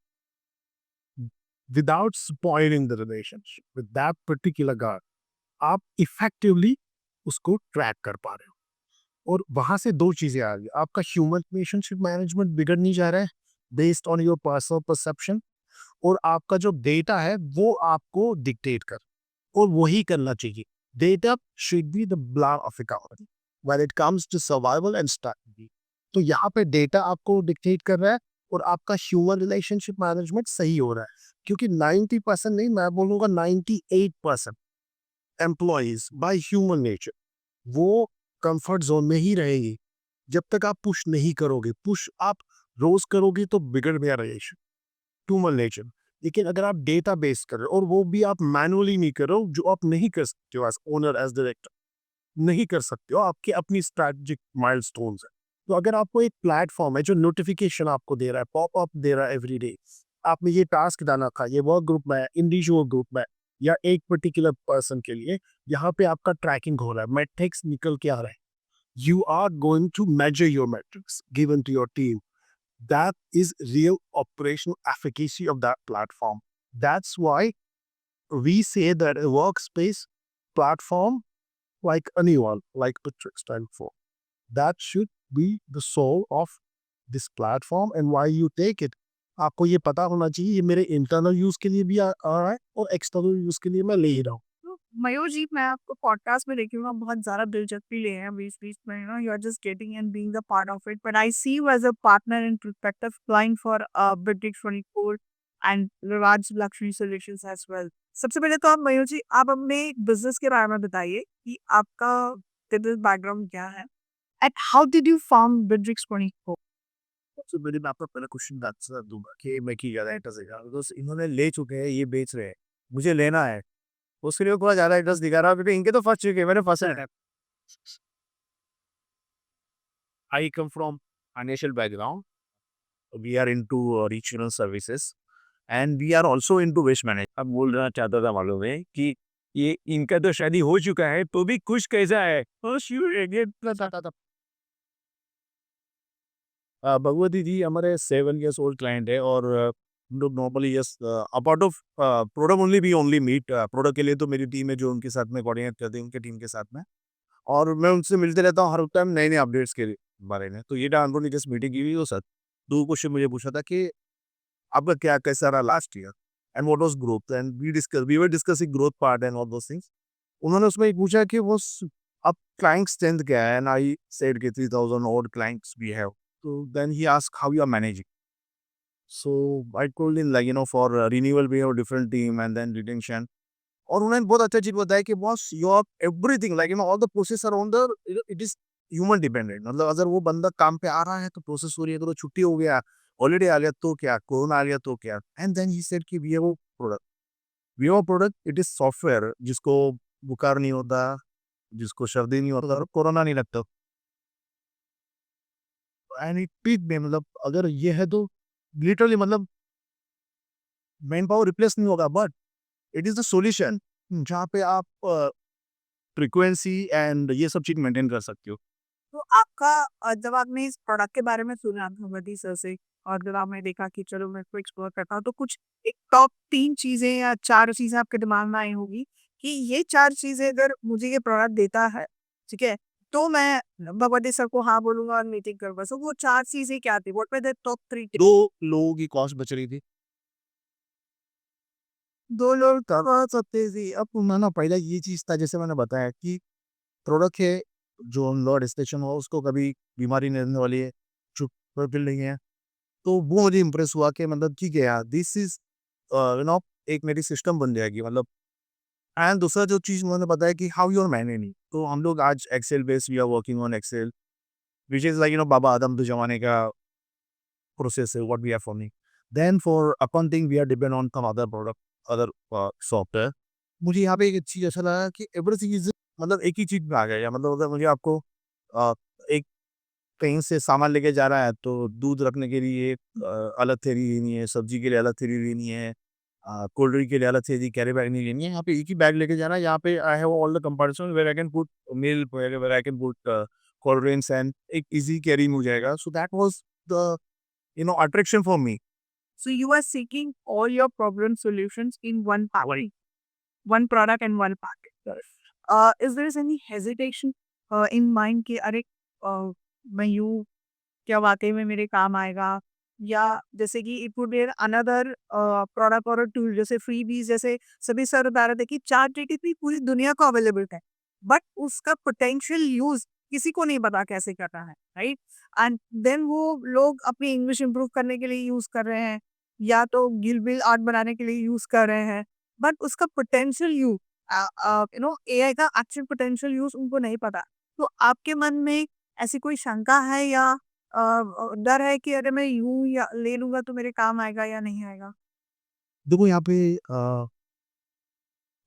S2: without spoiling the relationship with that particular guard, आप इफेक्टिवली उसको ट्रैक कर पा रहे हो। और वहां से 2 चीजें आ रही है, आपका ह्यूमन रिलेशनशिप मैनेजमेंट बिगड़ नहीं जा रहा है based on your personal perception, और आपका जो डेटा है वो आपको डिक्टेट कर, और वही करना चाहिए। Data should be the blood of economy when it comes to survival and strategy. तो यहाँ पे डेटा आपको डिक्टेट कर रहा है और आपका ह्यूमन रिलेशनशिप मैनेजमेंट सही हो रहा है, क्योंकि 90% नहीं, मैं बोलूँगा 98% एम्प्लॉइज बाय ह्यूमन नेचर वो कंफर्ट जोन में ही रहेगी। जब तक आप पुश नहीं करोगे, पुश आप रोज करोगे तो बिगड़ गया रिलेशन, ह्यूमन नेचर। लेकिन अगर आप डेटा बेस कर रहे हो, और वो भी आप मैनुअली नहीं कर रहे हो, जो आप नहीं कर सकते हो एज ओनर, एज डायरेक्टर नहीं कर सकते हो, आपके अपनी स्ट्रैटेजिक माइलस्टोन्स है। तो अगर आपको एक प्लेटफॉर्म है जो नोटिफिकेशन आपको दे रहा है, पॉपअप दे रहा है एवरी डे, आपने ये टास्क डाला था, ये वर्क ग्रुप में, इंडिविजुअल ग्रुप में, या एक पर्टिकुलर पर्सन के लिए, यहाँ पे आपका ट्रैकिंग हो रहा है, मैट्रिक्स निकल के आ रहा है। You are going to measure your metrics given to your team. That is real operational efficacy of that platform. That's why we say that a workspace platform like anyone, like Bitrix 24, that should be the soul of this platform and why you take it. आपको ये पता होना चाहिए ये मेरे इंटरनल यूज के लिए भी आ रहा है और एक्सटर्नल यूज के लिए मैं ले ही रहा हूँ।
S3: तो मयूर जी, मैं आपको पॉडकास्ट में देखी हूँ, आप बहुत ज़्यादा दिलचस्पी ले हैं बीच-बीच में, you are just getting and being a part of it, but I see you as a partner in perspective client for Bitrix 24 and Riwaj Lakshmi solutions as well. सबसे पहले तो आप मयूर जी, आप अपने बिज़नेस के बारे में बताइए कि आपका बिज़नेस बैकग्राउंड क्या है? And how did you found Bitrix 24?
S4: सबसे पहले मैं आपका पहला क्वेश्चन का आंसर दूंगा कि मैं की ज़्यादा इंटरेस्ट दिखा रहा हूँ, तो इन्होंने ले चुके हैं, ये बेच रहे हैं, मुझे लेना है, उसके लिए थोड़ा ज़्यादा इंटरेस्ट दिखा रहा हूँ क्योंकि इनके तो फंस चुके हैं, मैंने फंसा है। I come from financial background. We are into regional services and we are also into waste management.
S1: अब बोलना चाहता था मालूम है कि ये इनका तो शादी हो चुका है तो भी खुश कैसा है?
S4: भगवती जी हमारे 7 years old क्लाइंट है और हम लोग normally yes apart of product only we only meet product के लिए तो मेरी टीम है जो उनके साथ में कोऑर्डिनेट करती है उनके टीम के साथ में, और मैं उनसे मिलते रहता हूँ हर टाइम नए नए अपडेट्स के बारे में। तो ये टाइम उन्होंने जस्ट मीटिंग की हुई वो सर 2 क्वेश्चन मुझे पूछा था कि आपका क्या कैसा रहा last year and what was growth and we were discussing growth part and all those things. उन्होंने उसमें एक पूछा कि वो अब क्लाइंट स्ट्रेंथ क्या है एंड आई सेड कि 3000 और clients we have. So then he asked how you are managing. So I told him like for renewal we have a different team and then retention.
S2: और उन्होंने बहुत अच्छा चीज बताया कि boss your everything like all the process are on the it is human dependent. मतलब अगर वो बंदा काम पे आ रहा है तो प्रोसेस हो रही है, तो छुट्टी हो गया, हॉलीडे आ गया तो क्या, कोरोना आ गया तो क्या। एंड देन ही सेड कि we have product, it is software जिसको बुखार नहीं होता, जिसको सर्दी नहीं होता और कोरोना नहीं लगता। एंड इट पीक में मतलब अगर ये है तो लिटरली मतलब मैन पावर रिप्लेस नहीं होगा, but it is the solution जहाँ पे आप फ्रीक्वेंसी एंड ये सब चीज मेंटेन कर सकते हो।
S3: तो आपका जब आपने इस प्रोडक्ट के बारे में सुना भगवती सर से और जब आपने देखा कि चलो मैं इसको एक्सप्लोर करता हूँ, तो कुछ एक टॉप 3 चीज़ें या 4 चीज़ें आपके दिमाग में आई होंगी कि ये 4 चीज़ें अगर मुझे ये प्रोडक्ट देता है, ठीक है? तो मैं भगवती सर को हाँ बोलूँगा और मीटिंग करूँगा। सो वो 4 चीज़ें क्या थी? What were the top 3 tips?
S2: 2 लोगों की कॉस्ट बच रही थी। 2 लोग करवा सकते थे। अब ना पहला ये चीज़ था जैसे मैंने बताया कि प्रोडक्ट है जो लॉर्ड स्टेशन हो उसको कभी बीमारी नहीं रहने वाली है, चुप बिल नहीं है। तो वो मुझे इम्प्रेस हुआ कि मतलब ठीक है यार, दिस इज़ एक मेरी सिस्टम बन जाएगी मतलब। एंड दूसरा जो चीज़ उन्होंने बताया कि हाउ यू आर मैनेजिंग, तो हम लोग आज excel based we are working on excel which is like बाबा आदम के ज़माने का प्रोसेस है what we are following. Then for accounting we are depend on some other product, other software. मुझे यहाँ पे एक चीज़ ऐसा लगा कि एवरीथिंग इज़ मतलब एक ही चीज़ में आ गया। मतलब अगर मुझे आपको अ, एक कहीं से सामान लेके जा रहा है तो दूध रखने के लिए अलग थैली लेनी है, सब्जी के लिए अलग थैली लेनी है, कोल्ड ड्रिंक के लिए अलग थैली कैरी बैग नहीं लेनी है। यहाँ पे एक ही बैग लेके जाना है। यहाँ पे I have all the compartments where I can put milk, where I can put cold drinks and एक ईज़ी कैरिंग हो जाएगा। So that was the attraction for me.
S3: So you are seeking all your problem solutions in one package, one product and one package. Is there any hesitation in mind कि अरे मैं यूँ क्या वाक़ई में मेरे काम आएगा? या जैसे कि it would be another product और टूल जैसे फ्रीबीज़ जैसे सभी सर बता रहे थे कि चैटजीपीटी पूरी दुनिया को अवेलेबल है। बट उसका पोटेंशियल यूज़ किसी को नहीं पता कैसे करना है, राइट? एंड देन वो लोग अपनी इंग्लिश इम्प्रूव करने के लिए यूज़ कर रहे हैं या तो गिल-बिल आर्ट बनाने के लिए यूज़ कर रहे हैं। बट उसका पोटेंशियल एआई का एक्चुअल पोटेंशियल यूज़ उनको नहीं पता। तो आपके मन में ऐसी कोई शंका है या डर है कि अरे मैं यूँ या ले लूँगा तो मेरे काम आएगा या नहीं आएगा?
S2: देखो यहाँ पे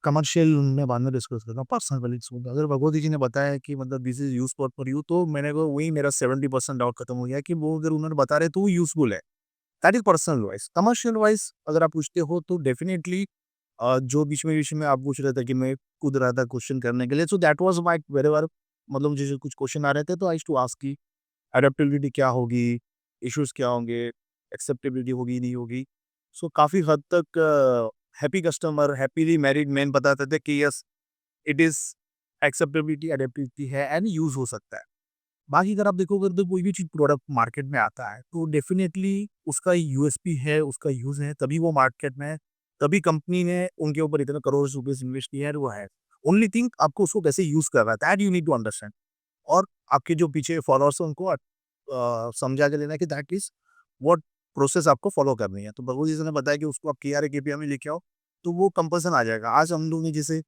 S2: कमर्शियल में बाद में डिस्कस करता हूँ, पर्सनल वाली सुन अगर भगवती जी ने बताया कि मतलब this is use for you, तो मैंने को वही मेरा 70% डाउट खत्म हो गया कि वो अगर उन्होंने बता रहे तो वो यूज़फुल है। That is personal wise. Commercial wise अगर आप पूछते हो तो डेफिनिटली जो बीच में आप पूछ रहे थे कि मैं कूद रहा था क्वेश्चन करने के लिए, सो दैट वाज़ माय व्हेरेवर मतलब मुझे जो कुछ क्वेश्चन आ रहे थे तो आई यूज्ड टू आस्क कि एडेप्टेबिलिटी क्या होगी, इश्यूज़ क्या होंगे, एक्सेप्टेबिलिटी होगी, नहीं होगी। सो काफ़ी हद तक happy customer, happily married man बताते थे कि yes it is acceptability, adaptability है एंड यूज़ हो सकता है। बाकी अगर आप देखोगे तो कोई भी चीज़ प्रोडक्ट मार्केट में आता है तो डेफ़िनेटली उसका यूएसपी है, उसका यूज़ है, तभी वो मार्केट में है, तभी कंपनी ने उनके ऊपर इतने करोड़ रुपीज़ इन्वेस्ट किया है, वो है। ओनली थिंग आपको उसको कैसे यूज़ कर रहा है, that you need to understand. और आपके जो पीछे फॉलोअर्स हैं उनको समझा के लेना है कि दैट इज़ व्हाट प्रोसेस आपको फॉलो करनी है। तो भगवत जी ने बताया कि उसको आप केआरए केपीआई में लेके आओ, तो वो कंपल्सन आ जाएगा। आज हम लोग ने जैसे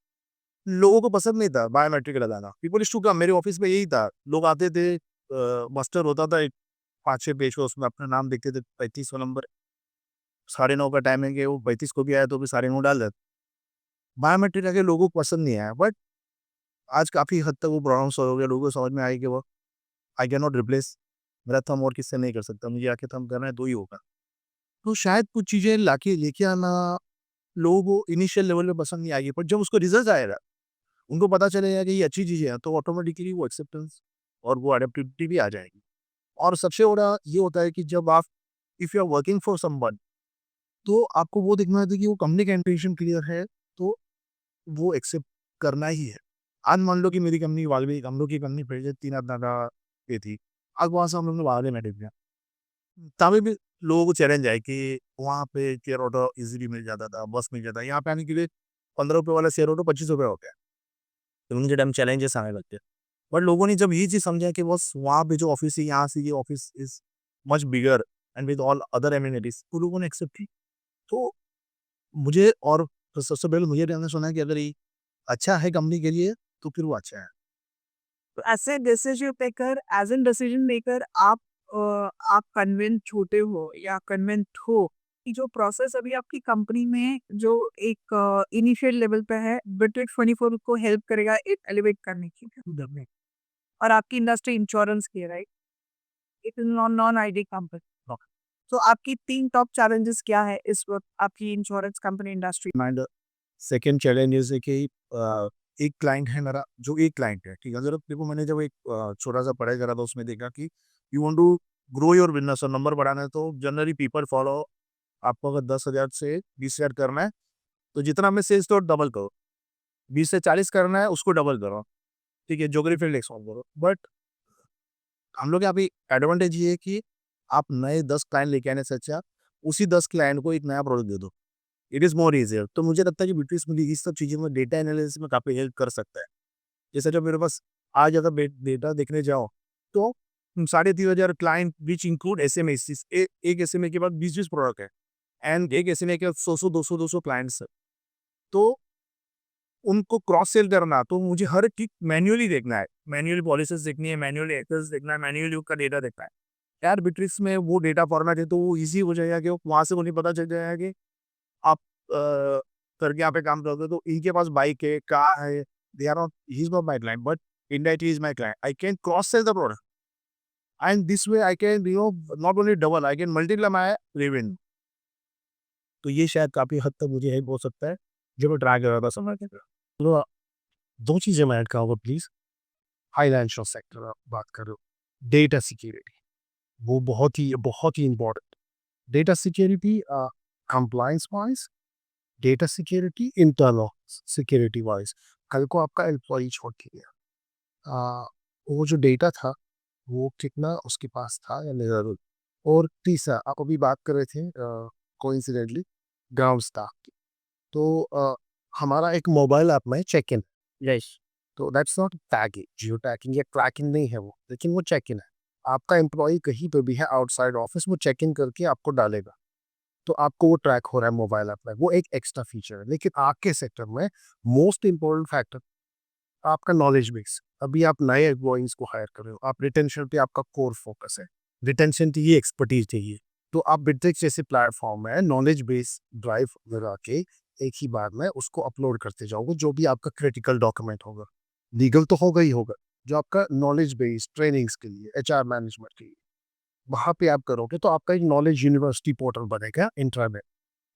S2: लोगों को पसंद नहीं था बायोमेट्रिक लगाना। पीपल यूज्ड टू कम, मेरे ऑफिस में यही था। लोग आते थे, मस्टर होता था, एक 5-6 पेज का, उसमें अपना नाम लिखते थे, 35वां नंबर, 9:30 का टाइमिंग है, वो 35 को भी आया तो भी 9:30 डाल देते। बायोमेट्रिक आके लोगों को पसंद नहीं आया, बट आज काफ़ी हद तक वो प्रॉब्लम सॉल्व हो गया। लोगों को समझ में आई कि वो आई कैन नॉट रिप्लेस, मेरा थंब और किससे नहीं कर सकता, मुझे आके थंब करना है तो ही होगा। तो शायद कुछ चीज़ें लाके लेके आना लोगों को इनिशियल लेवल पे पसंद नहीं आएगी, पर जब उसका रिजल्ट आएगा, उनको पता चलेगा कि ये अच्छी चीज़ें हैं, तो ऑटोमेटिकली वो एक्सेप्टेंस और वो एडेप्टिविटी भी आ जाएगी। और सबसे बड़ा ये होता है कि जब आप if you are working for someone, तो आपको वो देखना है कि वो कंपनी का इंटेंशन क्लियर है, तो वो एक्सेप्ट करना ही है। आज मान लो कि मेरी कंपनी वाल्वी, हम लोग की कंपनी पहले 3 का पे थी। अब वहाँ से हम लोग ने वाले में शिफ्ट किया। तभी भी लोगों को चैलेंज है कि वहाँ पे शेयर ऑटो ईज़िली मिल जाता था, बस मिल जाता है। यहाँ पे आने के लिए ₹15 वाला शेयर ऑटो ₹25 हो गया। तो उनके टाइम चैलेंजेस आने लगते हैं। बट लोगों ने जब ये चीज़ समझा कि बस वहाँ पे जो ऑफिस है, यहाँ से ये office is much bigger and with all other amenities, तो लोगों ने एक्सेप्ट की। तो मुझे और तो सबसे पहले मुझे जानना सुना है कि अगर ये अच्छा है कंपनी के लिए तो फिर वो अच्छा है।
S3: तो ऐसे डिसीजन मेकर आप कन्विंस्ड होते हो या कन्विंस्ड हो कि जो प्रोसेस अभी आपकी कंपनी में जो एक इनिशियल लेवल पे है बिट्रिक्स 24 को हेल्प करेगा एलिवेट करने की उधर में। और आपकी इंडस्ट्री इंश्योरेंस की है, right? It is non non ID company. तो आपकी 3 टॉप चैलेंजेस क्या है इस वक्त आपकी insurance company industry?
S2: And second challenge is है कि एक क्लाइंट है मेरा, जो एक क्लाइंट है, ठीक है? ज़रा देखो, मैंने जब एक छोटा-सा पढ़ाई करा था उसमें देखा कि you want to grow your business और नंबर बढ़ाना है तो जनरली पीपल फॉलो। आपको अगर 10,000 से 20,000 करना है तो जितना में सेल्स तो डबल करो, 20 से 40 करना है उसको डबल करो, ठीक है? ज्योग्राफिकल एक्सपांड करो। बट हम लोग के यहाँ पे एडवांटेज ये है कि आप नए 10 क्लाइंट लेके आने से अच्छा उसी 10 क्लाइंट को एक नया प्रोडक्ट दे दो। It is more easier. तो मुझे लगता है कि बिटवीस मुझे इस सब चीज़ों में डेटा एनालिसिस में काफ़ी हेल्प कर सकता है। जैसे जब मेरे पास आज अगर डेटा देखने जाओ तो 3,500 क्लाइंट विच इंक्लूड एसएमएस, एक एसएमए के बाद 20-20 प्रोडक्ट है एंड एक एसएमए के 100-100 200-200 क्लाइंट्स है। तो उनको क्रॉस सेल करना तो मुझे हर चीज मैन्युअली देखना है, मैन्युअली पॉलिसीज देखनी है, मैन्युअली एक्सेस देखना है, मैन्युअली उसका डेटा देखना है। यार बिट्रिक्स में वो डेटा फॉर्मेट है तो वो ईजी हो जाएगा कि वहाँ से उन्हें पता चल जाएगा कि आप करके यहाँ पे काम करते हो तो इनके पास बाइक है, कार है, they are not, he is not my client but indirectly is my client. I can cross sell the product and this way I can not only double, I can multiply my revenue. तो ये शायद काफ़ी हद तक मुझे हेल्प हो सकता है जो मैं ट्राई कर रहा था समझ के। तो 2 चीज़ें मैं ऐड करूँगा प्लीज़। फाइनेंशियल सेक्टर आप बात कर रहे हो, डेटा सिक्योरिटी, वो बहुत ही important. Data security compliance wise, data security internal security wise. कल को आपका एम्प्लॉयी छोड़ के गया, वो जो डेटा था वो कितना उसके पास था या नहीं ज़रूर। और तीसरा आप अभी बात कर रहे थे कोइंसिडेंटली ग्राउंड स्टाफ की। तो हमारा एक मोबाइल ऐप में चेक इन,
S1: यस।
S2: तो that's not tagging, geo tagging या ट्रैकिंग नहीं है वो, लेकिन वो चेक इन है। आपका एम्प्लॉई कहीं पे भी है आउटसाइड ऑफिस, वो चेक इन करके आपको डालेगा, तो आपको वो ट्रैक हो रहा है मोबाइल ऐप में, वो एक एक्स्ट्रा फीचर है। लेकिन आपके सेक्टर में मोस्ट इंपॉर्टेंट फैक्टर आपका नॉलेज बेस। अभी आप नए एम्प्लॉइज को हायर कर रहे हो, आप रिटेंशन पे आपका कोर फोकस है, रिटेंशन चाहिए, एक्सपर्टीज चाहिए। तो आप बिट्रिक्स जैसे प्लेटफॉर्म में नॉलेज बेस ड्राइव लगा के एक ही बार में उसको अपलोड करते जाओगे, जो भी आपका क्रिटिकल डॉक्यूमेंट होगा, लीगल तो होगा ही होगा, जो आपका नॉलेज बेस ट्रेनिंग्स के लिए, एचआर मैनेजमेंट के लिए, वहाँ पे आप करोगे तो आपका एक नॉलेज यूनिवर्सिटी पोर्टल बनेगा इंट्रानेट।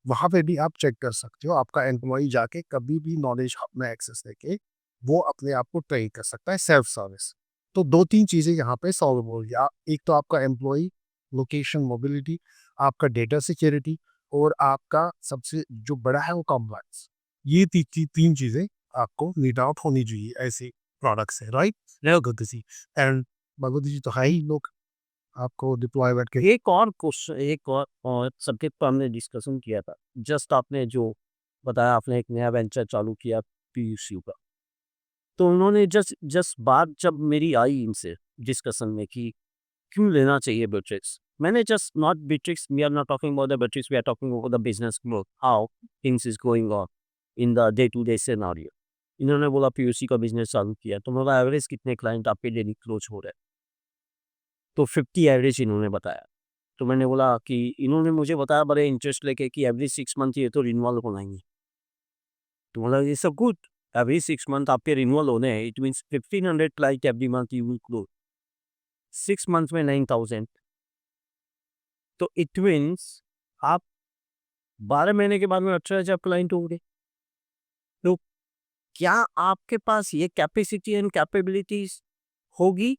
S2: वहाँ पे भी आप चेक कर सकते हो, आपका एम्प्लॉई जाके कभी भी नॉलेज हब में एक्सेस लेके वो अपने आप को ट्रेन कर सकता है, सेल्फ सर्विस। तो 2-3 चीज़ें यहाँ पे सॉल्व हो गई। एक तो आपका एम्प्लॉई लोकेशन मोबिलिटी, आपका डेटा सिक्योरिटी और आपका सबसे जो बड़ा है वो कंप्लायंस। ये 3 चीज़ें आपको मीट आउट होनी चाहिए ऐसे प्रोडक्ट्स है, राइट? भगवती जी एंड भगवती जी तो है ही लोग आपको डिप्लॉयमेंट के।
S1: एक और सब्जेक्ट पर हमने डिस्कशन किया था। जस्ट आपने जो बताया, आपने एक नया वेंचर चालू किया पीयूसी का। तो उन्होंने जस्ट जस्ट बात जब मेरी आई इनसे डिस्कशन में कि क्यों लेना चाहिए बिट्रिक्स? मैंने just not Bitrix, we are not talking about the Bitrix, we are talking about the business growth, how things is going on in the day to day scenario. इन्होंने बोला पीयूसी का बिज़नेस चालू किया, तो बोला एवरेज कितने क्लाइंट आपके डेली क्लोज हो रहे हैं? तो 50 एवरेज इन्होंने बताया। तो मैंने बोला कि इन्होंने मुझे बताया बड़े इंटरेस्ट लेके कि एवरी 6 मंथ ये तो रिन्यूअल होना ही है। तो बोला ये सब गुड, एवरी 6 मंथ आपके रिन्यूअल होने हैं, it means 1500 client every month you will close, 6 month में 9000, तो इट मीन्स आप 12 महीने के बाद में 18,000 क्लाइंट होंगे। तो क्या आपके पास ये कैपेसिटी एंड कैपेबिलिटीज होगी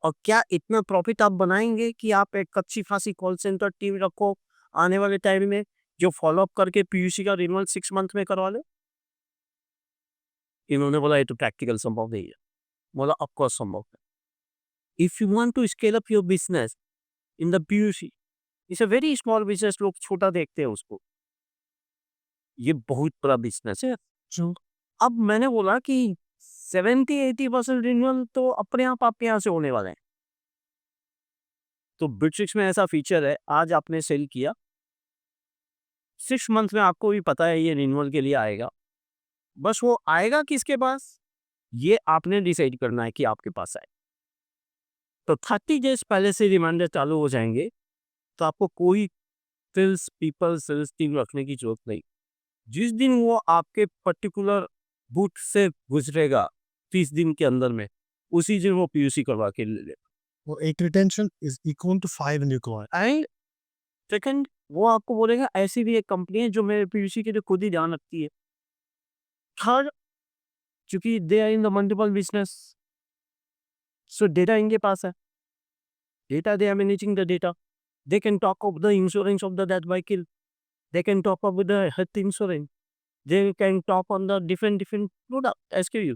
S1: और क्या इतना प्रॉफिट आप बनाएंगे कि आप एक अच्छी खासी कॉल सेंटर टीम रखो आने वाले टाइम में, जो फॉलो अप करके पीयूसी का रिन्यूअल 6 मंथ में करवा ले? इन्होंने बोला ये तो प्रैक्टिकल संभव नहीं है। बोला ऑफकोर्स संभव है। If you want to scale up your business in the PUC, it's a very small business, लोग छोटा देखते हैं उसको, ये बहुत बड़ा बिजनेस है। जो अब मैंने बोला कि 70-80% रिन्यूअल तो अपने आप आपके यहाँ से होने वाले हैं। तो बिट्रिक्स में ऐसा फीचर है, आज आपने सेल किया, 6 मंथ में आपको भी पता है ये रिन्यूअल के लिए आएगा। बस वो आएगा किसके पास, ये आपने डिसाइड करना है कि आपके पास आए। तो 30 डेज़ पहले से रिमाइंडर चालू हो जाएँगे, तो आपको कोई सेल्स टीम रखने की ज़रूरत नहीं। जिस दिन वो आपके पर्टिकुलर बूथ से गुज़रेगा 30 दिन के अंदर में, उसी दिन वो पीयूसी करवा के ले लेगा।
S2: वो एक retention is equal to 5 new client.
S1: And second, वो आपको बोलेगा ऐसी भी एक कंपनी है जो मेरे पीयूसी के लिए खुद ही ध्यान रखती है। थर्ड, चूँकि they are in the multiple business, so data इनके पास है। Data, they are managing the data. They can talk of the insurance of the that vehicle. They can talk of the health insurance. They can talk on the different product SKU.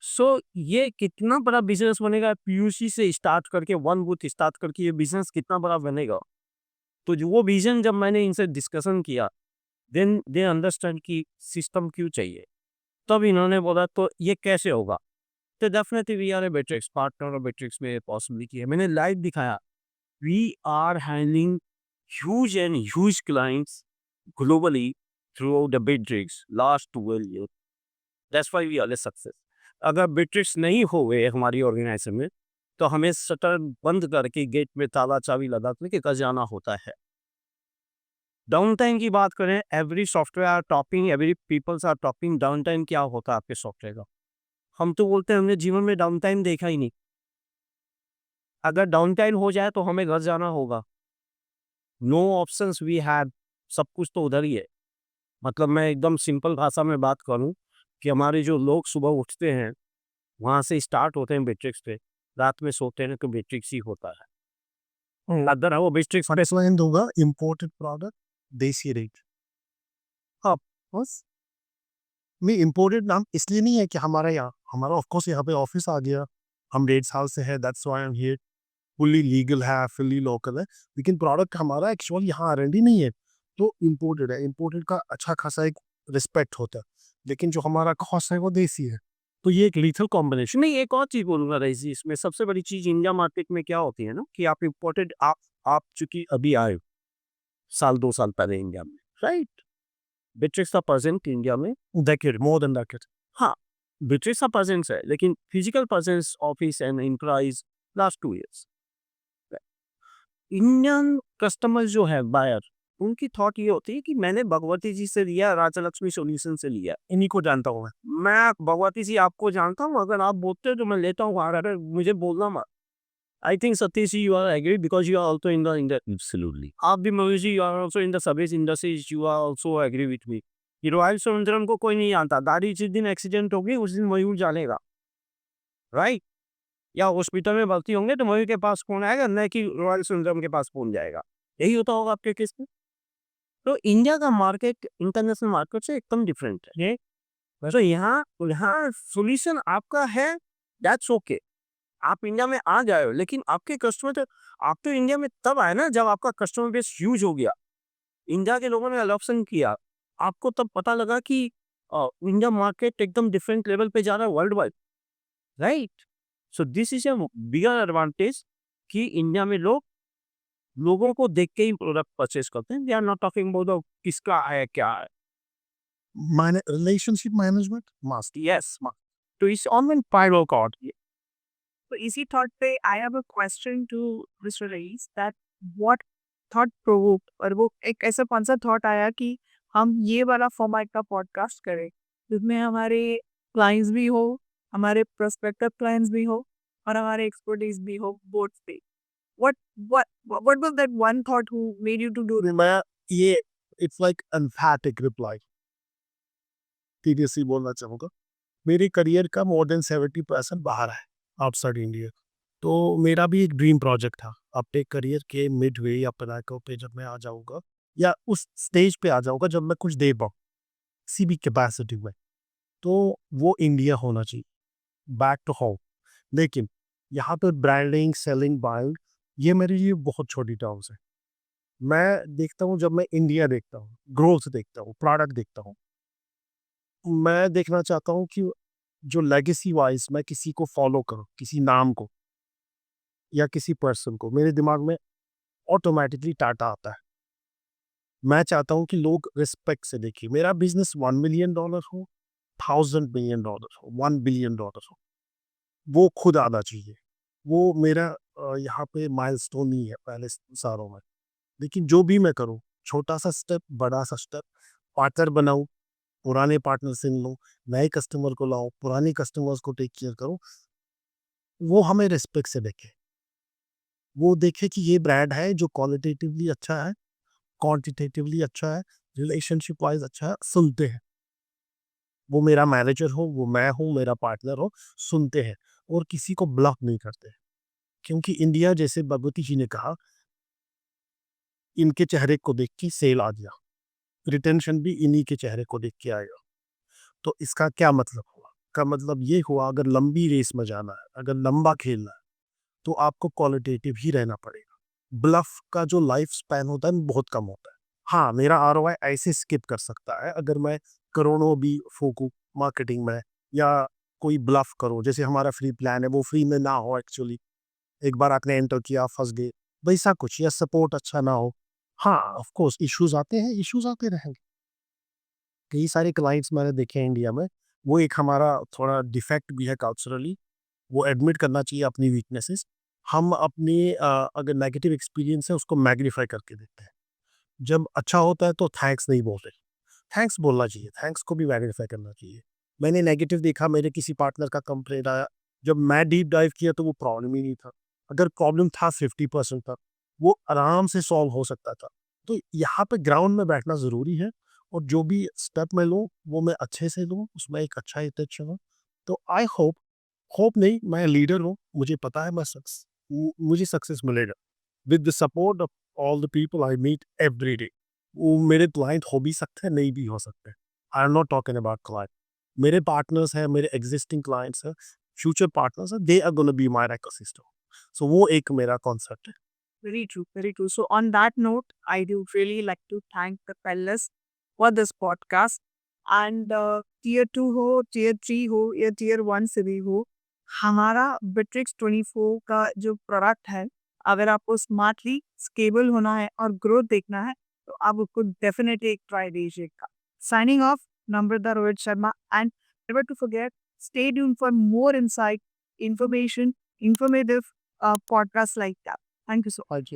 S1: सो ये कितना बड़ा बिजनेस बनेगा पीयूसी से स्टार्ट करके, वन बूथ स्टार्ट करके ये बिजनेस कितना बड़ा बनेगा। तो जो वो विजन जब मैंने इनसे डिस्कशन किया, देन दे अंडरस्टैंड कि सिस्टम क्यों चाहिए। तब इन्होंने बोला तो ये कैसे होगा। तो definitely we are a Bitrix partner और बेट्रिक्स में पॉसिबिलिटी है। मैंने लाइव दिखाया, we are handling huge and huge clients globally throughout the Bittrex last 12 years. That's why we are a success. अगर Bittrex नहीं हो गए हमारी ऑर्गेनाइजेशन में, तो हमें शटर बंद करके गेट में ताला चाबी लगा के घर जाना होता है। डाउन टाइम की बात करें, every software are topping, every peoples are topping down time क्या होता है आपके सॉफ्टवेयर का। हम तो बोलते हैं हमने जीवन में डाउन टाइम देखा ही नहीं। अगर डाउन टाइम हो जाए तो हमें घर जाना होगा। नो ऑप्शंस वी हैव, सब कुछ तो उधर ही है। मतलब मैं एकदम सिंपल भाषा में बात करूं कि हमारे जो लोग सुबह उठते हैं, वहां से स्टार्ट होते हैं बेट्रिक्स पे, रात में सोते हैं तो बेट्रिक्स ही होता है। अदर वो बेट्रिक्स
S2: फर्स्ट दूंगा इम्पोर्टेड प्रोडक्ट देसी रेट। हाँ, बस मैं इम्पोर्टेड नाम इसलिए नहीं है कि हमारा ऑफकोर्स यहाँ पे ऑफिस आ गया, हम 1.5 साल से है, that's why I am here, fully legal है, फुल्ली लोकल है, लेकिन प्रोडक्ट हमारा एक्चुअल यहाँ R&D नहीं है, तो इम्पोर्टेड है। इम्पोर्टेड का अच्छा खासा एक रिस्पेक्ट होता है, लेकिन जो हमारा कॉस्ट है वो देसी है।
S1: तो ये एक लीथल कॉम्बिनेशन। नहीं, एक और चीज बोलूंगा रईसी, इसमें सबसे बड़ी चीज इंडिया मार्केट में क्या होती है ना, कि आप इम्पोर्टेड, आप चूंकि अभी आए हो, साल 2 साल पहले इंडिया में, राइट। बेट्रिक्स का प्रेजेंट इंडिया में
S2: डेकेड, मोर देन डेकेड।
S1: हाँ, बेट्रिक्स का प्रेजेंस है, लेकिन physical presence office and employees last 2 years. Indian customer जो है बायर, उनकी थॉट ये होती है कि मैंने भगवती जी से लिया, राजा लक्ष्मी सॉल्यूशन से लिया,
S2: इन्हीं को जानता हूँ
S1: मैं भगवती जी आपको जानता हूँ, अगर आप बोलते हो तो मैं लेता हूँ। अगर मुझे बोलना मत। I think Satish ji, you are agree because you are also in the absolutely. आप भी Mayur ji, you are also in the service industries, you are also agree with me कि रॉयल सुरेंद्रम को कोई नहीं जानता। दादी जिस दिन एक्सीडेंट होगी उस दिन मयूर जानेगा, राइट। या हॉस्पिटल में भर्ती होंगे तो मयूर के पास कौन आएगा, न कि रॉयल सुरेंद्रम के पास कौन जाएगा। यही होता होगा आपके केस में। तो इंडिया का मार्केट इंटरनेशनल मार्केट से एकदम डिफरेंट है। तो यहाँ यहाँ सॉल्यूशन आपका है, दैट्स ओके। आप इंडिया में आ जाए हो, लेकिन आपके कस्टमर तो, आप तो इंडिया में तब आए ना जब आपका कस्टमर बेस ह्यूज हो गया, इंडिया के लोगों ने अडॉप्शन किया, आपको तब पता लगा कि इंडिया मार्केट एकदम डिफरेंट लेवल पे जा रहा है world wide, right. So this is a bigger advantage कि इंडिया में लोगों को देख के ही प्रोडक्ट परचेज करते हैं। They are not talking about किसका है क्या है।
S2: मैंने रिलेशनशिप मैनेजमेंट मस्ट।
S1: यस, तो इस ऑनलाइन पायरो कॉर्ड
S3: So easy thought पे I have a question to Mr. Reis that what thought provoked, और वो एक ऐसा कौन सा थॉट आया कि हम ये वाला फॉर्मेट का पॉडकास्ट करें जिसमें हमारे क्लाइंट्स भी हो, हमारे प्रोस्पेक्टिव क्लाइंट्स भी हो और हमारे एक्सपर्टीज भी हो बोथ पे। What was that one thought who made you to do this?
S2: मैं ये इट्स लाइक एम्फैटिक रिप्लाई सीरियसली बोलना चाहूँगा। मेरे करियर का मोर देन 70% बाहर है, आउटसाइड इंडिया। तो मेरा भी एक ड्रीम प्रोजेक्ट था, अपने करियर के मिड वे या पिनाकल पे जब मैं आ जाऊँगा, या उस स्टेज पे आ जाऊँगा जब मैं कुछ दे पाऊँ किसी भी कैपेसिटी में, तो वो इंडिया होना चाहिए, बैक टू होम। लेकिन यहाँ पे ब्रांडिंग, सेलिंग, बाइंग, ये मेरे लिए बहुत छोटी टर्म्स है। मैं देखता हूँ, जब मैं इंडिया देखता हूँ, ग्रोथ देखता हूँ, प्रोडक्ट देखता हूँ, मैं देखना चाहता हूँ कि जो लेगेसी वाइज मैं किसी को फॉलो करूँ, किसी नाम को या किसी पर्सन को, मेरे दिमाग में ऑटोमेटिकली टाटा आता है। मैं चाहता हूँ कि लोग रिस्पेक्ट से देखें। मेरा बिजनेस $1 मिलियन हो, $1000 मिलियन हो, $1 बिलियन हो, वो खुद आना चाहिए। वो मेरा यहाँ पे माइलस्टोन नहीं है पहले सालों में। लेकिन जो भी मैं करूँ, छोटा सा स्टेप, बड़ा सा स्टेप, पार्टनर बनाऊँ, पुराने पार्टनर से लूँ, नए कस्टमर को लाऊँ, पुराने कस्टमर्स को टेक केयर करूँ, वो हमें रिस्पेक्ट से देखे। वो देखे कि ये ब्रांड है जो क्वालिटेटिवली अच्छा है, क्वांटिटेटिवली अच्छा है, रिलेशनशिप वाइज अच्छा है, सुनते हैं। वो मेरा मैनेजर हो, वो मैं हूँ, मेरा पार्टनर हो, सुनते हैं और किसी को ब्लॉक नहीं करते। क्योंकि इंडिया, जैसे भगवती जी ने कहा, इनके चेहरे को देख के सेल आ गया, रिटेंशन भी इन्हीं के चेहरे को देख के आएगा। तो इसका क्या मतलब हुआ? का मतलब ये हुआ, अगर लंबी रेस में जाना है, अगर लंबा खेलना है, तो आपको क्वालिटेटिव ही रहना पड़ेगा। ब्लफ का जो लाइफ स्पैन होता है वो बहुत कम होता है। हाँ, मेरा आरओआई ऐसे स्किप कर सकता है अगर मैं करोड़ों भी फूकूं मार्केटिंग में, या कोई ब्लफ करो, जैसे हमारा फ्री प्लान है वो फ्री में ना हो एक्चुअली, एक बार आपने एंटर किया फंस गए, वैसा कुछ, या सपोर्ट अच्छा ना हो। हाँ, ऑफ कोर्स इश्यूज आते हैं, इश्यूज आते रहेंगे। कई सारे क्लाइंट्स मैंने देखे हैं इंडिया में, वो एक हमारा थोड़ा डिफेक्ट भी है कल्चरली, वो एडमिट करना चाहिए अपनी वीकनेसेस। हम अपने अगर नेगेटिव एक्सपीरियंस है उसको मैग्नीफाई करके देते हैं। जब अच्छा होता है तो थैंक्स नहीं बोलते, थैंक्स बोलना चाहिए, थैंक्स को भी मैग्नीफाई करना चाहिए। मैंने नेगेटिव देखा, मेरे किसी पार्टनर का कंप्लेंट आया, जब मैं डीप डाइव किया तो वो प्रॉब्लम ही नहीं था। अगर प्रॉब्लम था 50% था, वो आराम से सॉल्व हो सकता था। तो यहाँ पे ग्राउंड में बैठना ज़रूरी है, और जो भी स्टेप मैं लूँ वो मैं अच्छे से लूँ, उसमें एक अच्छा इंटेंशन हो। तो आई होप, होप नहीं, मैं लीडर हूँ, मुझे पता है मुझे सक्सेस मिलेगा with the support of all the people I meet every day. वो मेरे क्लाइंट हो भी सकते हैं, नहीं भी हो सकते। I am not talking about client. मेरे पार्टनर्स हैं, मेरे एग्जिस्टिंग क्लाइंट्स हैं, फ्यूचर पार्टनर्स हैं, they are gonna be my ecosystem. So वो एक मेरा कॉन्सेप्ट है।
S3: Very true, very true. So, on that note, I do really like to thank the fellas for this podcast. And tier 2 हो, tier 3 हो या tier 1 से भी हो, हमारा Bittrex 24 का जो प्रोडक्ट है, अगर आपको स्मार्टली स्केबल होना है और ग्रोथ देखना है, तो आप उसको डेफिनेटली एक ट्राई दीजिएगा। Signing off, Namrata Rohit Sharma, and never to forget, stay tuned for more insight, information, informative podcasts like that. Thank you so much.